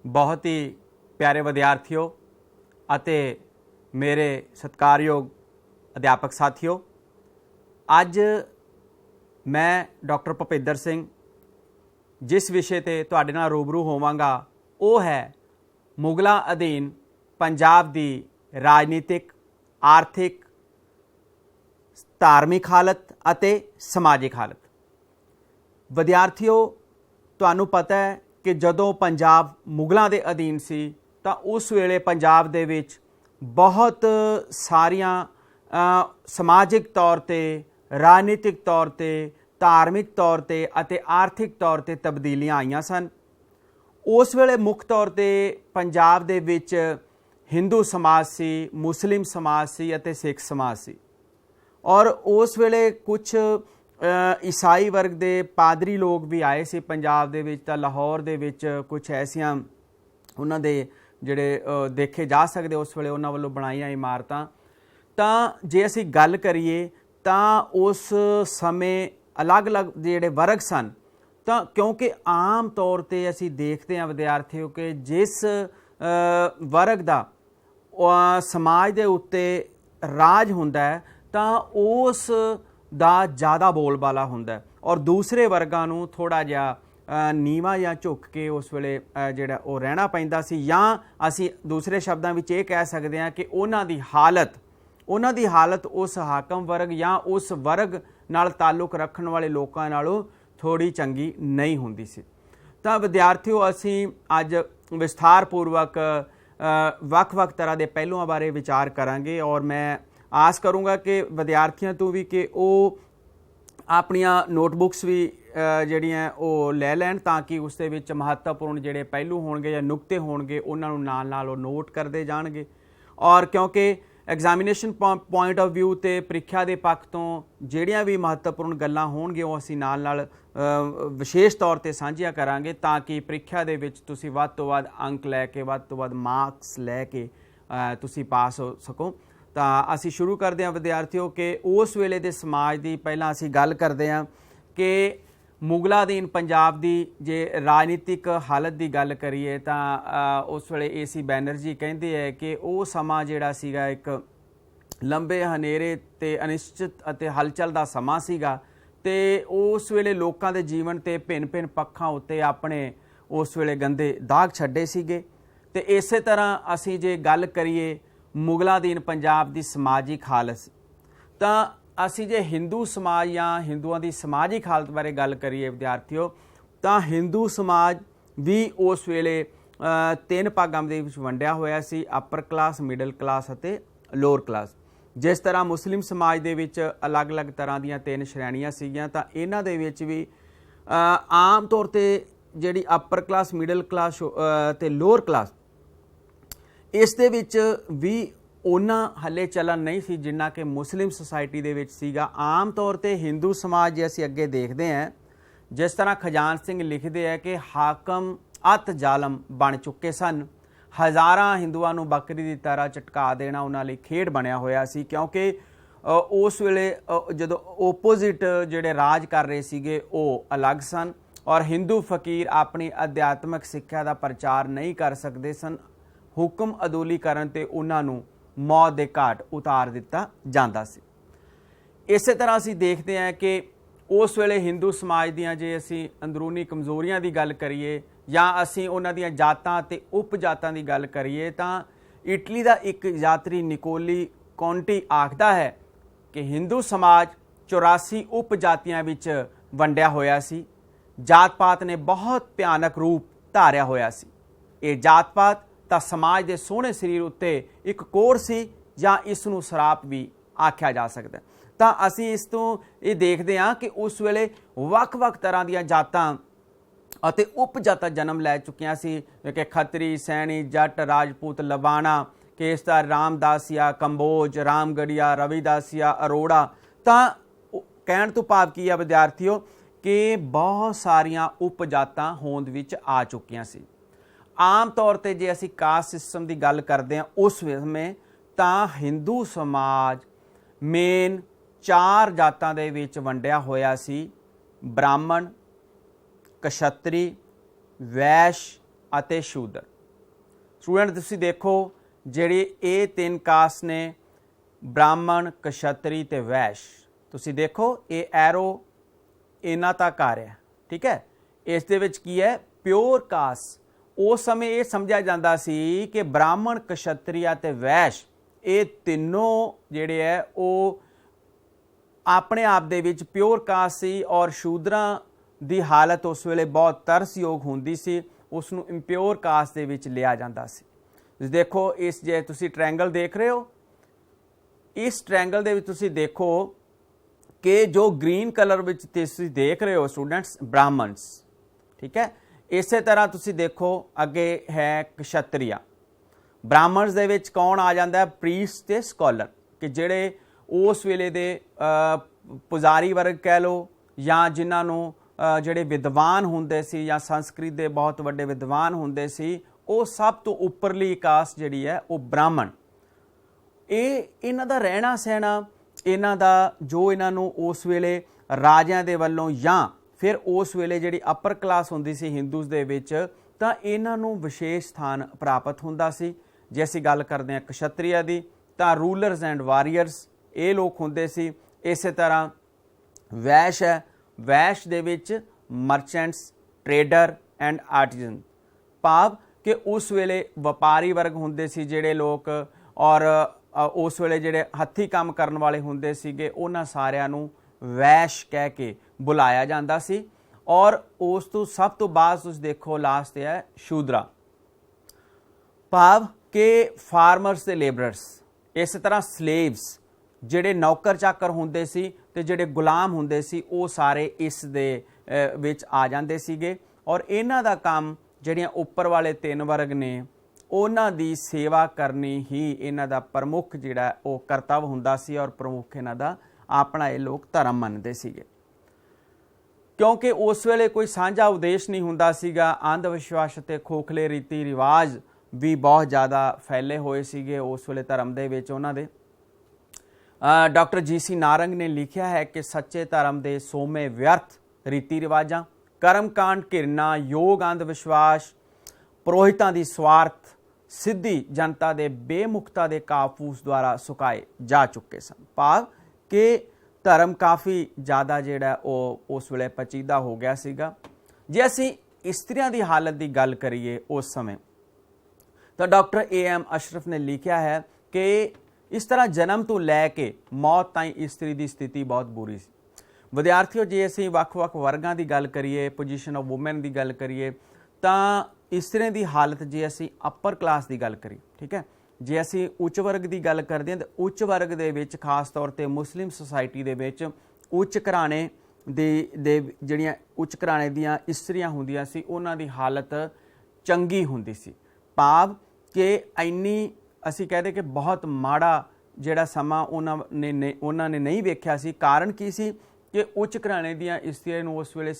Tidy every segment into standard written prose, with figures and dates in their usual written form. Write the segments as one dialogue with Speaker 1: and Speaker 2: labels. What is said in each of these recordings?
Speaker 1: बहुत ही प्यारे विद्यार्थियों ਅਤੇ मेरे सत्कारयोग अध्यापक साथियों, ਅੱਜ मैं डॉक्टर ਭੁਪਿੰਦਰ ਸਿੰਘ जिस विषय ਤੇ ਤੁਹਾਡੇ ਨਾਲ रूबरू ਹੋਵਾਂਗਾ ਉਹ है ਮੁਗਲਾਂ ਅਧੀਨ पंजाब ਦੀ राजनीतिक, आर्थिक, धार्मिक हालत ਅਤੇ समाजिक हालत। विद्यार्थियों, ਤੁਹਾਨੂੰ पता है कि जदों पंजाब मुगलों के अधीन सी ਤਾਂ उस वेले पंजाब ਦੇ ਵਿੱਚ बहुत सारियां समाजिक तौर ते, राजनीतिक तौर ते, धार्मिक तौर ते ਅਤੇ आर्थिक तौर ते तब्दीलियां आईयां सन। उस वेले मुख तौर ते पंजाब ਦੇ ਵਿੱਚ हिंदू समाज सी, मुस्लिम समाज सी ਅਤੇ सिख समाज सी और उस वेले कुछ ईसाई वर्ग के पादरी लोग भी आए सी पंजाब दे विच। तां लाहौर दे विच कुछ ऐसियां उन्हां दे जिहड़े देखे जा सकते उस वेले उन्हां वल्लों बनाईयां इमारतां। तां जे असीं गल करिए तां उस समय अलग अलग जिहड़े वर्ग सन, तां क्योंकि आम तौर ते असीं देखते हैं विद्यार्थियों कि जिस वर्ग दा समाज दे उत्ते राज हुंदा है तां उस ਦਾ ज़्यादा बोलबाला ਹੁੰਦਾ और दूसरे वर्गां ਨੂੰ थोड़ा ਜਿਹਾ ਨੀਵਾਂ ਜਾਂ ਝੁੱਕ ਕੇ ਉਸ ਵੇਲੇ ਜਿਹੜਾ ਉਹ ਰਹਿਣਾ ਪੈਂਦਾ ਸੀ, ਜਾਂ ਅਸੀਂ ਦੂਸਰੇ ਸ਼ਬਦਾਂ ਵਿੱਚ ਇਹ ਕਹਿ ਸਕਦੇ ਹਾਂ ਕਿ ਉਹਨਾਂ ਦੀ ਹਾਲਤ ਉਸ ਹਾਕਮ ਵਰਗ ਜਾਂ ਉਸ ਵਰਗ ਨਾਲ ਤਾਲੁਕ ਰੱਖਣ ਵਾਲੇ ਲੋਕਾਂ ਨਾਲੋਂ ਥੋੜੀ ਚੰਗੀ ਨਹੀਂ ਹੁੰਦੀ ਸੀ। ਤਾਂ ਵਿਦਿਆਰਥੀਓ, ਅਸੀਂ ਅੱਜ ਵਿਸਥਾਰਪੂਰਵਕ ਵੱਖ-ਵੱਖ ਤਰ੍ਹਾਂ ਦੇ ਪਹਿਲੂਆਂ ਬਾਰੇ ਵਿਚਾਰ ਕਰਾਂਗੇ और मैं आस करूँगा कि विद्यार्थियों तो भी कि वो अपनियां नोटबुक्स भी ਜਿਹੜੀਆਂ ਉਹ ਲੈ ਲੈਣ ਤਾਂ ਕਿ ਉਸ ਦੇ ਵਿੱਚ ਮਹੱਤਵਪੂਰਨ ਜਿਹੜੇ ਪਹਿਲੂ ਹੋਣਗੇ ਜਾਂ ਨੁਕਤੇ ਹੋਣਗੇ ਉਹਨਾਂ ਨੂੰ ਨਾਲ ਨਾਲ ਉਹ ਨੋਟ ਕਰਦੇ ਜਾਣਗੇ। ਔਰ ਕਿਉਂਕਿ ਐਗਜ਼ਾਮੀਨੇਸ਼ਨ ਪੁਆਇੰਟ ਆਫ ਵਿਊ ਤੇ ਪ੍ਰੀਖਿਆ ਦੇ ਪੱਖ ਤੋਂ ਜਿਹੜੀਆਂ ਵੀ ਮਹੱਤਵਪੂਰਨ ਗੱਲਾਂ ਹੋਣਗੀਆਂ ਉਹ ਅਸੀਂ ਨਾਲ ਨਾਲ ਵਿਸ਼ੇਸ਼ ਤੌਰ ਤੇ ਸਾਂਝੀਆਂ ਕਰਾਂਗੇ ਤਾਂ ਕਿ ਪ੍ਰੀਖਿਆ ਦੇ ਵਿੱਚ ਤੁਸੀਂ ਵੱਧ ਤੋਂ ਵੱਧ ਅੰਕ ਲੈ ਕੇ, ਵੱਧ ਤੋਂ ਵੱਧ ਮਾਰਕਸ ਲੈ ਕੇ ਤੁਸੀਂ ਪਾਸ ਹੋ ਸਕੋ। ਤਾਂ ਅਸੀਂ ਸ਼ੁਰੂ ਕਰਦੇ ਹਾਂ ਵਿਦਿਆਰਥੀਓ ਕਿ ਉਸ ਵੇਲੇ ਦੇ ਸਮਾਜ ਦੀ ਪਹਿਲਾਂ ਅਸੀਂ ਗੱਲ ਕਰਦੇ ਹਾਂ ਕਿ ਮੁਗਲਾਂ ਅਧੀਨ ਪੰਜਾਬ ਦੀ ਜੇ ਰਾਜਨੀਤਿਕ ਹਾਲਤ ਦੀ ਗੱਲ ਕਰੀਏ ਤਾਂ ਉਸ ਵੇਲੇ AC ਬੈਨਰਜੀ ਕਹਿੰਦੇ ਹੈ ਕਿ ਉਹ ਸਮਾਂ ਜਿਹੜਾ ਸੀਗਾ ਇੱਕ ਲੰਬੇ ਹਨੇਰੇ ਤੇ ਅਨਿਸ਼ਚਿਤ ਅਤੇ ਹਲਚਲ ਦਾ ਸਮਾਂ ਸੀਗਾ ਤੇ ਉਸ ਵੇਲੇ ਲੋਕਾਂ ਦੇ ਜੀਵਨ ਤੇ ਭਿੰਨ-ਭਿੰਨ ਪੱਖਾਂ ਉੱਤੇ ਆਪਣੇ ਉਸ ਵੇਲੇ ਗੰਦੇ ਦਾਗ ਛੱਡੇ ਸੀਗੇ। ਤੇ ਇਸੇ ਤਰ੍ਹਾਂ ਅਸੀਂ ਜੇ ਗੱਲ ਕਰੀਏ ਮੁਗਲਾਂ ਅਧੀਨ ਪੰਜਾਬ ਦੀ ਸਮਾਜਿਕ ਹਾਲਤ ਤਾਂ ਅਸੀਂ ਜੇ ਹਿੰਦੂ ਸਮਾਜ ਜਾਂ ਹਿੰਦੂਆਂ ਦੀ ਸਮਾਜਿਕ ਹਾਲਤ ਬਾਰੇ ਗੱਲ ਕਰੀਏ ਵਿਦਿਆਰਥੀਓ ਤਾਂ ਹਿੰਦੂ ਸਮਾਜ ਵੀ ਉਸ ਵੇਲੇ ਤਿੰਨ ਭਾਗਾਂ ਦੇ ਵਿੱਚ ਵੰਡਿਆ ਹੋਇਆ ਸੀ, ਅਪਰ ਕਲਾਸ, ਮਿਡਲ ਕਲਾਸ ਅਤੇ ਲੋਅਰ ਕਲਾਸ। ਜਿਸ ਤਰ੍ਹਾਂ ਮੁਸਲਿਮ ਸਮਾਜ ਦੇ ਵਿੱਚ ਅਲੱਗ-ਅਲੱਗ ਤਰ੍ਹਾਂ ਦੀਆਂ ਤਿੰਨ ਸ਼੍ਰੇਣੀਆਂ ਸੀਗੀਆਂ ਤਾਂ ਇਹਨਾਂ ਦੇ ਵਿੱਚ ਵੀ ਆਮ ਤੌਰ ਤੇ ਜਿਹੜੀ ਅਪਰ ਕਲਾਸ, ਮਿਡਲ ਕਲਾਸ ਅਤੇ ਲੋਅਰ ਕਲਾਸ ਇਸ ਦੇ ਵਿੱਚ ਵੀ ਉਹਨਾਂ ਹੱਲੇ ਚੱਲਣ ਨਹੀਂ ਸੀ ਜਿੰਨਾ ਕਿ ਮੁਸਲਿਮ ਸੁਸਾਇਟੀ ਦੇ ਵਿੱਚ ਸੀਗਾ। ਆਮ ਤੌਰ ਤੇ ਹਿੰਦੂ ਸਮਾਜ ਜੇ ਅਸੀਂ ਅੱਗੇ ਦੇਖਦੇ ਹਾਂ, ਜਿਸ ਤਰ੍ਹਾਂ ਖਜਾਨ ਸਿੰਘ ਲਿਖਦੇ ਹੈ ਕਿ ਹਾਕਮ ਅਤ ਜ਼ਾਲਮ ਬਣ ਚੁੱਕੇ ਸਨ। ਹਜ਼ਾਰਾਂ ਹਿੰਦੂਆਂ ਨੂੰ ਬੱਕਰੀ ਦੀ ਤਰ੍ਹਾਂ ਝਟਕਾ ਦੇਣਾ ਉਹਨਾਂ ਲਈ ਖੇਡ ਬਣਿਆ ਹੋਇਆ ਸੀ ਕਿਉਂਕਿ ਉਸ ਵੇਲੇ ਜਦੋਂ ਓਪੋਜ਼ਿਟ ਜਿਹੜੇ ਰਾਜ ਕਰ ਰਹੇ ਸੀਗੇ ਉਹ ਅਲੱਗ ਸਨ ਔਰ ਹਿੰਦੂ ਫਕੀਰ ਆਪਣੀ ਅਧਿਆਤਮਿਕ ਸਿੱਖਿਆ ਦਾ ਪ੍ਰਚਾਰ ਨਹੀਂ ਕਰ ਸਕਦੇ ਸਨ। ਹੁਕਮ ਅਦੂਲੀ ਕਰਨ ਤੇ ਉਹਨਾਂ ਨੂੰ ਮੌਤ ਦੇ ਘਾਟ ਉਤਾਰ ਦਿੱਤਾ ਜਾਂਦਾ ਸੀ। ਇਸੇ ਤਰ੍ਹਾਂ ਅਸੀਂ ਦੇਖਦੇ ਹਾਂ ਕਿ ਉਸ ਵੇਲੇ ਹਿੰਦੂ ਸਮਾਜ ਦੀਆਂ ਜੇ ਅਸੀਂ ਅੰਦਰੂਨੀ ਕਮਜ਼ੋਰੀਆਂ ਦੀ ਗੱਲ ਕਰੀਏ ਜਾਂ ਅਸੀਂ ਉਹਨਾਂ ਦੀਆਂ ਜਾਤਾਂ ਅਤੇ ਉਪ ਜਾਤਾਂ ਦੀ ਗੱਲ ਕਰੀਏ ਤਾਂ ਇਟਲੀ ਦਾ ਇੱਕ ਯਾਤਰੀ ਨਿਕੋਲੀ ਕੌਂਟੀ ਆਖਦਾ ਹੈ ਕਿ ਹਿੰਦੂ ਸਮਾਜ 84 ਉਪ ਜਾਤੀਆਂ ਵਿੱਚ ਵੰਡਿਆ ਹੋਇਆ ਸੀ। ਜਾਤ ਪਾਤ ਨੇ ਬਹੁਤ ਭਿਆਨਕ ਰੂਪ ਧਾਰਿਆ ਹੋਇਆ ਸੀ। ਇਹ ਜਾਤ ਪਾਤ ਤਾਂ ਸਮਾਜ ਦੇ ਸੋਹਣੇ ਸਰੀਰ ਉੱਤੇ ਇੱਕ ਕੋਰ ਸੀ ਜਾਂ ਇਸ ਨੂੰ ਸਰਾਪ ਵੀ ਆਖਿਆ ਜਾ ਸਕਦਾ। ਤਾਂ ਅਸੀਂ ਇਸ ਤੋਂ ਇਹ ਦੇਖਦੇ ਹਾਂ ਕਿ ਉਸ ਵੇਲੇ ਵੱਖ-ਵੱਖ ਤਰ੍ਹਾਂ ਦੀਆਂ ਜਾਤਾਂ ਅਤੇ ਉਪ ਜਾਤਾਂ ਜਨਮ ਲੈ ਚੁੱਕੀਆਂ ਸੀ ਕਿ ਖੱਤਰੀ, ਸੈਣੀ, ਜੱਟ, ਰਾਜਪੂਤ, ਲਬਾਣਾ, ਕੇਸਦਾਰ, ਰਾਮਦਾਸੀਆ, ਕੰਬੋਜ, ਰਾਮਗੜੀਆ, ਰਵੀਦਾਸੀਆ, ਅਰੋੜਾ। ਤਾਂ ਕਹਿਣ ਤੋਂ ਭਾਵ ਕੀ ਆ ਵਿਦਿਆਰਥੀਓ ਕਿ ਬਹੁਤ ਸਾਰੀਆਂ ਉਪ ਜਾਤਾਂ ਹੋਂਦ ਵਿੱਚ ਆ ਚੁੱਕੀਆਂ ਸੀ। ਆਮ ਤੌਰ ਤੇ ਜੇ ਅਸੀਂ ਕਾਸਟ ਸਿਸਟਮ ਦੀ ਗੱਲ ਕਰਦੇ ਹਾਂ ਉਸ ਸਮੇਂ ਤਾਂ ਹਿੰਦੂ ਸਮਾਜ ਮੇਨ 4 ਜਾਤਾਂ ਦੇ ਵਿੱਚ ਵੰਡਿਆ ਹੋਇਆ ਸੀ। ਬ੍ਰਾਹਮਣ, ਕਸ਼ਤਰੀ, ਵੈਸ਼ ਅਤੇ ਸ਼ੂਦਰ। स्टूडेंट तुसीं देखो ਜਿਹੜੀ ਇਹ ਤਿੰਨ ਕਾਸਟ ਨੇ ਬ੍ਰਾਹਮਣ ਕਸ਼ਤਰੀ ਤੇ ਵੈਸ਼ ਤੁਸੀਂ ਦੇਖੋ ਇਹ ਐਰੋ ਇਹਨਾਂ ਤੱਕ ਆ ਰਿਹਾ ਠੀਕ ਹੈ ਇਸ ਦੇ ਵਿੱਚ ਕੀ ਹੈ ਪਿਓਰ ਕਾਸਟ ਉਸ ਸਮੇਂ ਇਹ ਸਮਝਿਆ ਜਾਂਦਾ ਸੀ ਕਿ ਬ੍ਰਾਹਮਣ ਕਸ਼ਤਰੀਆ ਤੇ ਵੈਸ਼ ਇਹ ਤਿੰਨੋਂ ਜਿਹੜੇ ਹੈ ਉਹ ਆਪਣੇ ਆਪ ਦੇ ਵਿੱਚ ਪਿਓਰ ਕਾਸਟ ਸੀ ਔਰ ਸ਼ੂਦਰਾਂ ਦੀ ਹਾਲਤ ਉਸ ਵੇਲੇ ਬਹੁਤ ਤਰਸਯੋਗ ਹੁੰਦੀ ਸੀ ਉਸ ਨੂੰ ਇੰਪਿਓਰ ਕਾਸਟ ਦੇ ਵਿੱਚ ਲਿਆ ਜਾਂਦਾ ਸੀ देखो इस जे तुसी ट्रायंगल देख रहे हो इस ट्रायंगल दे विच तुसी देखो कि जो ग्रीन कलर विच तुसी देख रहे हो स्टूडेंट्स ब्राह्मण्स ठीक है इस तरह तुसी देखो अगे है क्षत्रिया ब्राह्मण्स दे विच कौन आ जाता है प्रीस्ट ते स्कॉलर कि जेड़े उस वेले दे पुजारी वर्ग कह लो या जिन्हां नूं जेड़े विद्वान हुंदे सी या संस्कृत दे बहुत वड्डे विद्वान हुंदे सी ਉਹ ਸਭ ਤੋਂ ਉੱਪਰਲੀ ਕਾਸਟ ਜਿਹੜੀ ਹੈ ਉਹ ਬ੍ਰਾਹਮਣ ਇਹਨਾਂ ਦਾ ਰਹਿਣਾ ਸਹਿਣਾ ਇਹਨਾਂ ਦਾ ਜੋ ਇਹਨਾਂ ਨੂੰ ਉਸ ਵੇਲੇ ਰਾਜਿਆਂ ਦੇ ਵੱਲੋਂ ਜਾਂ ਫਿਰ ਉਸ ਵੇਲੇ ਜਿਹੜੀ ਅਪਰ ਕਲਾਸ ਹੁੰਦੀ ਸੀ ਹਿੰਦੂਜ਼ ਦੇ ਵਿੱਚ ਤਾਂ ਇਹਨਾਂ ਨੂੰ ਵਿਸ਼ੇਸ਼ ਸਥਾਨ ਪ੍ਰਾਪਤ ਹੁੰਦਾ ਸੀ ਜੇ ਅਸੀਂ ਗੱਲ ਕਰਦੇ ਹਾਂ ਕਸ਼ਤਰੀਆ ਦੀ ਤਾਂ ਰੂਲਰਸ ਐਂਡ ਵਾਰੀਅਰਸ ਇਹ ਲੋਕ ਹੁੰਦੇ ਸੀ ਇਸੇ ਤਰ੍ਹਾਂ ਵੈਸ਼ ਹੈ ਵੈਸ਼ ਦੇ ਵਿੱਚ ਮਰਚੈਂਟਸ ਟ੍ਰੇਡਰ ਐਂਡ ਆਰਟੀਜ਼ਨ ਭਾਵ कि उस वेले वपारी वर्ग हुंदे सी जिहड़े लोग और उस वेले जिहड़े हत्थी काम करन वाले हुंदे सीगे उन्हां सारिआं नूं वैश कह के बुलाया जांदा सी और उस तो सब तो बाद तुसीं देखो लास्ट है शूद्रा भाव के फार्मर्स ते लेबरर्स इस तरह स्लेव्स जिहड़े नौकर चाकर हुंदे सी ते जिहड़े गुलाम हुंदे सी वो सारे इस दे विच आ जांदे सीगे और इन्हां दा काम ਜਿਹੜੀਆਂ ਉੱਪਰ ਵਾਲੇ ਤਿੰਨ ਵਰਗ ਨੇ ਉਹਨਾਂ ਦੀ ਸੇਵਾ ਕਰਨੀ ਹੀ ਇਹਨਾਂ ਦਾ ਪ੍ਰਮੁੱਖ ਜਿਹੜਾ ਉਹ ਕਰਤੱਵ ਹੁੰਦਾ ਸੀ ਔਰ ਪ੍ਰਮੁੱਖ ਇਹਨਾਂ ਦਾ ਆਪਣਾ ਇਹ ਲੋਕ ਧਰਮ ਮੰਨਦੇ ਸੀਗੇ ਕਿਉਂਕਿ ਉਸ ਵੇਲੇ ਕੋਈ ਸਾਂਝਾ ਉਦੇਸ਼ ਨਹੀਂ ਹੁੰਦਾ ਸੀਗਾ ਅੰਧ ਵਿਸ਼ਵਾਸ ਤੇ ਖੋਖਲੇ ਰੀਤੀ ਰਿਵਾਜ ਵੀ ਬਹੁਤ ਜ਼ਿਆਦਾ ਫੈਲੇ ਹੋਏ ਸੀਗੇ ਉਸ ਵੇਲੇ ਧਰਮ ਦੇ ਵਿੱਚ ਉਹਨਾਂ ਦੇ ਡਾਕਟਰ ਜੀ.ਸੀ. ਨਾਰੰਗ ਨੇ ਲਿਖਿਆ ਹੈ ਕਿ ਸੱਚੇ ਧਰਮ ਦੇ ਸੋਮੇ ਵਿਅਰਥ ਰੀਤੀ ਰਿਵਾਜਾਂ कर्मकांड घिरना योग अंध विश्वास पुरोहितां दी स्वार्थ सिद्धि जनता दे बेमुखता दे काफूस द्वारा सुकाए जा चुके सन भाव कि धर्म काफ़ी ज़्यादा जिहड़ा उस वेले पचीदा हो गया सीगा जे असीं इस्त्रियां दी हालत की गल करिए उस समय तो डॉक्टर A.M. अशरफ ने लिखा है कि इस तरह जन्म तो लैके मौत ताईं इस्त्री की स्थिति बहुत बुरी सी विद्यार्थियों जे असीं ਵੱਖ-ਵੱਖ वर्गां की गल करिए पोजीशन ऑफ वूमेन की गल करिए तो इस्त्रियां की हालत जे असीं अपर क्लास की गल करिए ठीक है जे असीं उच्च वर्ग की गल करते हैं तो उच्च वर्ग दे विच खास तौर पर मुस्लिम सोसाइटी दे विच उच्च घराणे दे जिहड़ियां उच्च घराणे दीयां इस्त्रियां हुंदियां सी उन्हां दी हालत चंगी हुंदी सी भाव कि इंनी असीं कहदे कि बहुत माड़ा जिहड़ा समा उन्हां ने नहीं वेख्या सी कारण की सी कि उच्च घराणे दीयां इस्त्रियां नूं उस वेले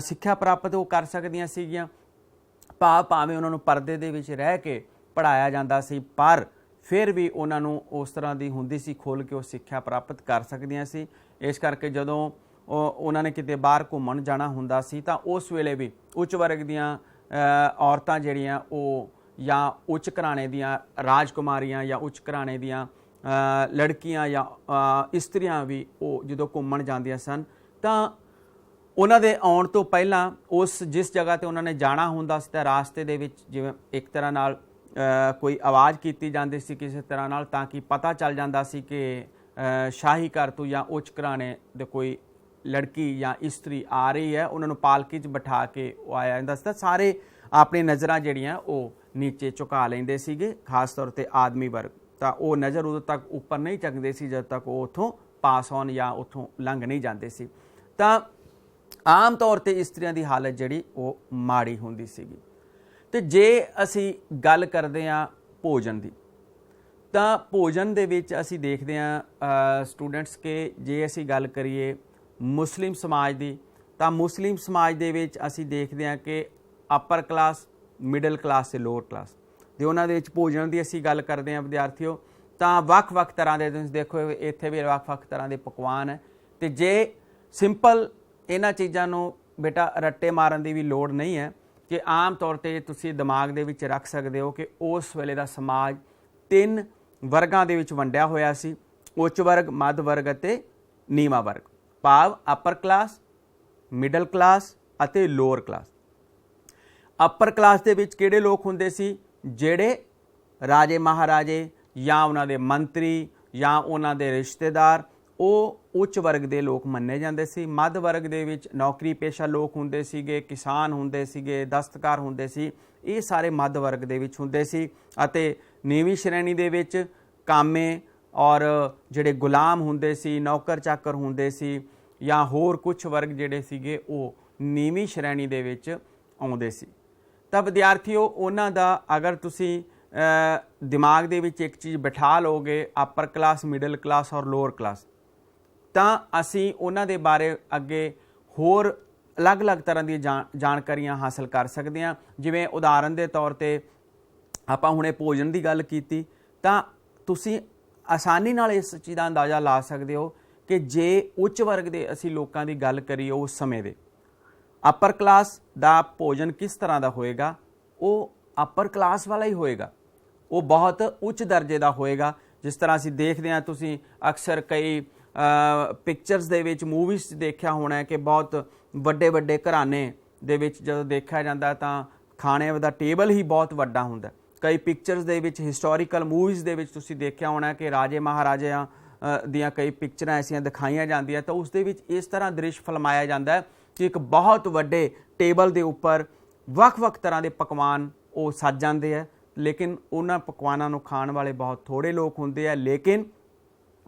Speaker 1: सिੱਖਿਆ ਪ੍ਰਾਪਤ ਉਹ ਕਰ ਸਕਦੀਆਂ ਸੀਗੀਆਂ ਭਾਵੇਂ ਉਹਨਾਂ ਨੂੰ ਪਰਦੇ ਦੇ ਵਿੱਚ ਰਹਿ ਕੇ ਪੜ੍ਹਾਇਆ ਜਾਂਦਾ ਸੀ ਪਰ ਫਿਰ ਵੀ ਉਹਨਾਂ ਨੂੰ ਉਸ ਤਰ੍ਹਾਂ ਦੀ ਹੁੰਦੀ ਸੀ ਖੋਲ੍ਹ ਕੇ ਉਹ ਸਿੱਖਿਆ ਪ੍ਰਾਪਤ ਕਰ ਸਕਦੀਆਂ ਸੀ ਇਸ ਕਰਕੇ ਜਦੋਂ ਉਹਨਾਂ ਨੇ ਕਿਤੇ ਬਾਹਰ ਘੁੰਮਣ ਜਾਣਾ ਹੁੰਦਾ ਸੀ ਤਾਂ ਉਸ ਵੇਲੇ ਵੀ ਉੱਚ ਵਰਗ ਦੀਆਂ ਔਰਤਾਂ ਜਿਹੜੀਆਂ ਉਹ ਜਾਂ ਉੱਚ ਘਰਾਣੇ ਦੀਆਂ ਰਾਜਕੁਮਾਰੀਆਂ ਜਾਂ ਉੱਚ ਘਰਾਣੇ ਦੀਆਂ ਲੜਕੀਆਂ ਜਾਂ ਇਸਤਰੀਆਂ ਵੀ ਉਹ ਜਦੋਂ ਘੁੰਮਣ ਜਾਂਦੀਆਂ ਸਨ ਤਾਂ ਉਹਨਾਂ ਦੇ ਆਉਣ ਤੋਂ ਪਹਿਲਾਂ ਉਸ ਜਿਸ ਜਗ੍ਹਾ 'ਤੇ ਉਹਨਾਂ ਨੇ ਜਾਣਾ ਹੁੰਦਾ ਸੀ ਤਾਂ ਰਾਸਤੇ ਦੇ ਵਿੱਚ ਜਿਵੇਂ ਇੱਕ ਤਰ੍ਹਾਂ ਨਾਲ ਕੋਈ ਆਵਾਜ਼ ਕੀਤੀ ਜਾਂਦੀ ਸੀ ਕਿਸੇ ਤਰ੍ਹਾਂ ਨਾਲ ਤਾਂ ਕਿ ਪਤਾ ਚੱਲ ਜਾਂਦਾ ਸੀ ਕਿ ਸ਼ਾਹੀ ਘਰ ਤੋਂ ਜਾਂ ਉੱਚ ਘਰਾਣੇ ਦੇ ਕੋਈ ਲੜਕੀ ਜਾਂ ਇਸਤਰੀ ਆ ਰਹੀ ਹੈ ਉਹਨਾਂ ਨੂੰ ਪਾਲਕੀ 'ਚ ਬਿਠਾ ਕੇ ਉਹ ਆਇਆ ਜਾਂਦਾ ਸੀ ਤਾਂ ਸਾਰੇ ਆਪਣੀ ਨਜ਼ਰਾਂ ਜਿਹੜੀਆਂ ਉਹ ਨੀਚੇ ਝੁਕਾ ਲੈਂਦੇ ਸੀਗੇ ਖਾਸ ਤੌਰ 'ਤੇ ਆਦਮੀ ਵਰਗ ਤਾਂ ਉਹ ਨਜ਼ਰ ਉਦੋਂ ਤੱਕ ਉੱਪਰ ਨਹੀਂ ਚੱਕਦੇ ਸੀ ਜਦ ਤੱਕ ਉਹ ਉੱਥੋਂ ਪਾਸ ਔਨ ਜਾਂ ਉੱਥੋਂ ਲੰਘ ਨਹੀਂ ਜਾਂਦੇ ਸੀ ਤਾਂ ਆਮ ਤੌਰ 'ਤੇ ਇਸਤਰੀਆਂ ਦੀ ਹਾਲਤ ਜਿਹੜੀ ਉਹ ਮਾੜੀ ਹੁੰਦੀ ਸੀਗੀ ਤੇ ਜੇ ਅਸੀਂ ਗੱਲ ਕਰਦੇ ਹਾਂ ਭੋਜਨ ਦੀ ਤਾਂ ਭੋਜਨ ਦੇ ਵਿੱਚ ਅਸੀਂ ਦੇਖਦੇ ਹਾਂ ਸਟੂਡੈਂਟਸ ਕਿ ਜੇ ਅਸੀਂ ਗੱਲ ਕਰੀਏ ਮੁਸਲਿਮ ਸਮਾਜ ਦੀ ਤਾਂ ਮੁਸਲਿਮ ਸਮਾਜ ਦੇ ਵਿੱਚ ਅਸੀਂ ਦੇਖਦੇ ਹਾਂ ਕਿ ਅਪਰ ਕਲਾਸ ਮਿਡਲ ਕਲਾਸ ਤੇ ਲੋਅਰ ਕਲਾਸ ਤੇ ਉਹਨਾਂ ਦੇ ਵਿੱਚ ਭੋਜਨ ਦੀ ਅਸੀਂ ਗੱਲ ਕਰਦੇ ਹਾਂ ਵਿਦਿਆਰਥੀਓ ਤਾਂ ਵੱਖ-ਵੱਖ ਤਰ੍ਹਾਂ ਦੇ ਤੁਸੀਂ ਦੇਖੋ ਇੱਥੇ ਵੀ ਵੱਖ-ਵੱਖ ਤਰ੍ਹਾਂ ਦੇ ਪਕਵਾਨ ਹੈ ਤੇ ਜੇ ਸਿੰਪਲ ਇਹਨਾਂ ਚੀਜ਼ਾਂ ਨੂੰ ਬੇਟਾ ਰੱਟੇ ਮਾਰਨ ਦੀ ਵੀ ਲੋੜ ਨਹੀਂ ਹੈ कि आम तौर ते तुसी दिमाग दे विच रख सकदे हो कि उस वेले दा समाज 3 वर्गां दे विच वंडिया होया सी, उच्च वर्ग, मध वर्ग अते नीवा वर्ग, भाव अपर क्लास, मिडल क्लास अते लोअर क्लास। अपर क्लास दे विच किहड़े लोग हुंदे सी? जिहड़े राजे महाराजे या उन्हां दे मंत्री या उन्हां दे रिश्तेदार, ਉਹ ਉੱਚ वर्ग ਦੇ ਲੋਕ ਮੰਨੇ ਜਾਂਦੇ ਸੀ। मध वर्ग ਦੇ ਵਿੱਚ नौकरी पेशा लोग ਹੁੰਦੇ ਸੀਗੇ, किसान ਹੁੰਦੇ ਸੀਗੇ, ਦਸਤਕਾਰ ਹੁੰਦੇ ਸੀ, ਇਹ ਸਾਰੇ मध वर्ग ਦੇ ਵਿੱਚ ਹੁੰਦੇ ਸੀ। ਅਤੇ ਨੀਵੀਂ ਸ਼੍ਰੇਣੀ ਦੇ ਵਿੱਚ ਕਾਮੇ ਔਰ ਜਿਹੜੇ ਗੁਲਾਮ ਹੁੰਦੇ ਸੀ, ਨੌਕਰ ਚਾਕਰ ਹੁੰਦੇ ਸੀ, ਜਾਂ ਹੋਰ ਕੁਝ ਵਰਗ ਜਿਹੜੇ ਸੀਗੇ ਉਹ ਨੀਵੀਂ ਸ਼੍ਰੇਣੀ ਦੇ ਵਿੱਚ ਆਉਂਦੇ ਸੀ। ਤਾਂ ਵਿਦਿਆਰਥੀਓ, ਉਹਨਾਂ ਦਾ ਅਗਰ ਤੁਸੀਂ ਦਿਮਾਗ ਦੇ ਵਿੱਚ ਇੱਕ ਚੀਜ਼ ਬਿਠਾ ਲਓਗੇ, ਅਪਰ ਕਲਾਸ, ਮਿਡਲ ਕਲਾਸ ਔਰ ਲੋਅਰ ਕਲਾਸ, ਤਾਂ ਅਸੀਂ ਉਹਨਾਂ ਦੇ ਬਾਰੇ ਅੱਗੇ ਹੋਰ ਅਲੱਗ-ਅਲੱਗ ਤਰ੍ਹਾਂ ਦੀਆਂ ਜਾਣਕਾਰੀਆਂ ਹਾਸਲ ਕਰ ਸਕਦੇ ਹਾਂ। ਜਿਵੇਂ ਉਦਾਹਰਨ ਦੇ ਤੌਰ 'ਤੇ ਆਪਾਂ ਹੁਣੇ ਭੋਜਨ ਦੀ ਗੱਲ ਕੀਤੀ, ਤਾਂ ਤੁਸੀਂ ਆਸਾਨੀ ਨਾਲ ਇਸ ਚੀਜ਼ ਦਾ ਅੰਦਾਜ਼ਾ ਲਾ ਸਕਦੇ ਹੋ ਕਿ ਜੇ ਉੱਚ ਵਰਗ ਦੇ ਅਸੀਂ ਲੋਕਾਂ ਦੀ ਗੱਲ ਕਰੀਏ ਉਸ ਸਮੇਂ ਦੇ, ਅਪਰ ਕਲਾਸ ਦਾ ਭੋਜਨ ਕਿਸ ਤਰ੍ਹਾਂ ਦਾ ਹੋਏਗਾ? ਉਹ ਅਪਰ ਕਲਾਸ ਵਾਲਾ ਹੀ ਹੋਏਗਾ, ਉਹ ਬਹੁਤ ਉੱਚ ਦਰਜੇ ਦਾ ਹੋਏਗਾ। ਜਿਸ ਤਰ੍ਹਾਂ ਅਸੀਂ ਦੇਖਦੇ ਹਾਂ, ਤੁਸੀਂ ਅਕਸਰ ਕਈ ਪਿਕਚਰਸ ਦੇ ਵਿੱਚ, ਮੂਵੀਜ਼ 'ਚ ਦੇਖਿਆ ਹੋਣਾ ਕਿ ਬਹੁਤ ਵੱਡੇ ਵੱਡੇ ਘਰਾਣੇ ਦੇ ਵਿੱਚ ਜਦੋਂ ਦੇਖਿਆ ਜਾਂਦਾ ਤਾਂ ਖਾਣੇ ਦਾ ਟੇਬਲ ਹੀ ਬਹੁਤ ਵੱਡਾ ਹੁੰਦਾ। ਕਈ ਪਿਕਚਰਸ ਦੇ ਵਿੱਚ, ਹਿਸਟੋਰੀਕਲ ਮੂਵੀਜ਼ ਦੇ ਵਿੱਚ ਤੁਸੀਂ ਦੇਖਿਆ ਹੋਣਾ ਕਿ ਰਾਜੇ ਮਹਾਰਾਜਿਆਂ ਦੀਆਂ ਕਈ ਪਿਕਚਰਾਂ ਐਸੀਆਂ ਦਿਖਾਈਆਂ ਜਾਂਦੀਆਂ, ਤਾਂ ਉਸ ਦੇ ਵਿੱਚ ਇਸ ਤਰ੍ਹਾਂ ਦ੍ਰਿਸ਼ ਫਿਲਮਾਇਆ ਜਾਂਦਾ ਹੈ ਕਿ ਇੱਕ ਬਹੁਤ ਵੱਡੇ ਟੇਬਲ ਦੇ ਉੱਪਰ ਵੱਖ-ਵੱਖ ਤਰ੍ਹਾਂ ਦੇ ਪਕਵਾਨ ਉਹ ਸੱਜ ਜਾਂਦੇ ਹੈ, ਲੇਕਿਨ ਉਹਨਾਂ ਪਕਵਾਨਾਂ ਨੂੰ ਖਾਣ ਵਾਲੇ ਬਹੁਤ ਥੋੜ੍ਹੇ ਲੋਕ ਹੁੰਦੇ ਆ। ਲੇਕਿਨ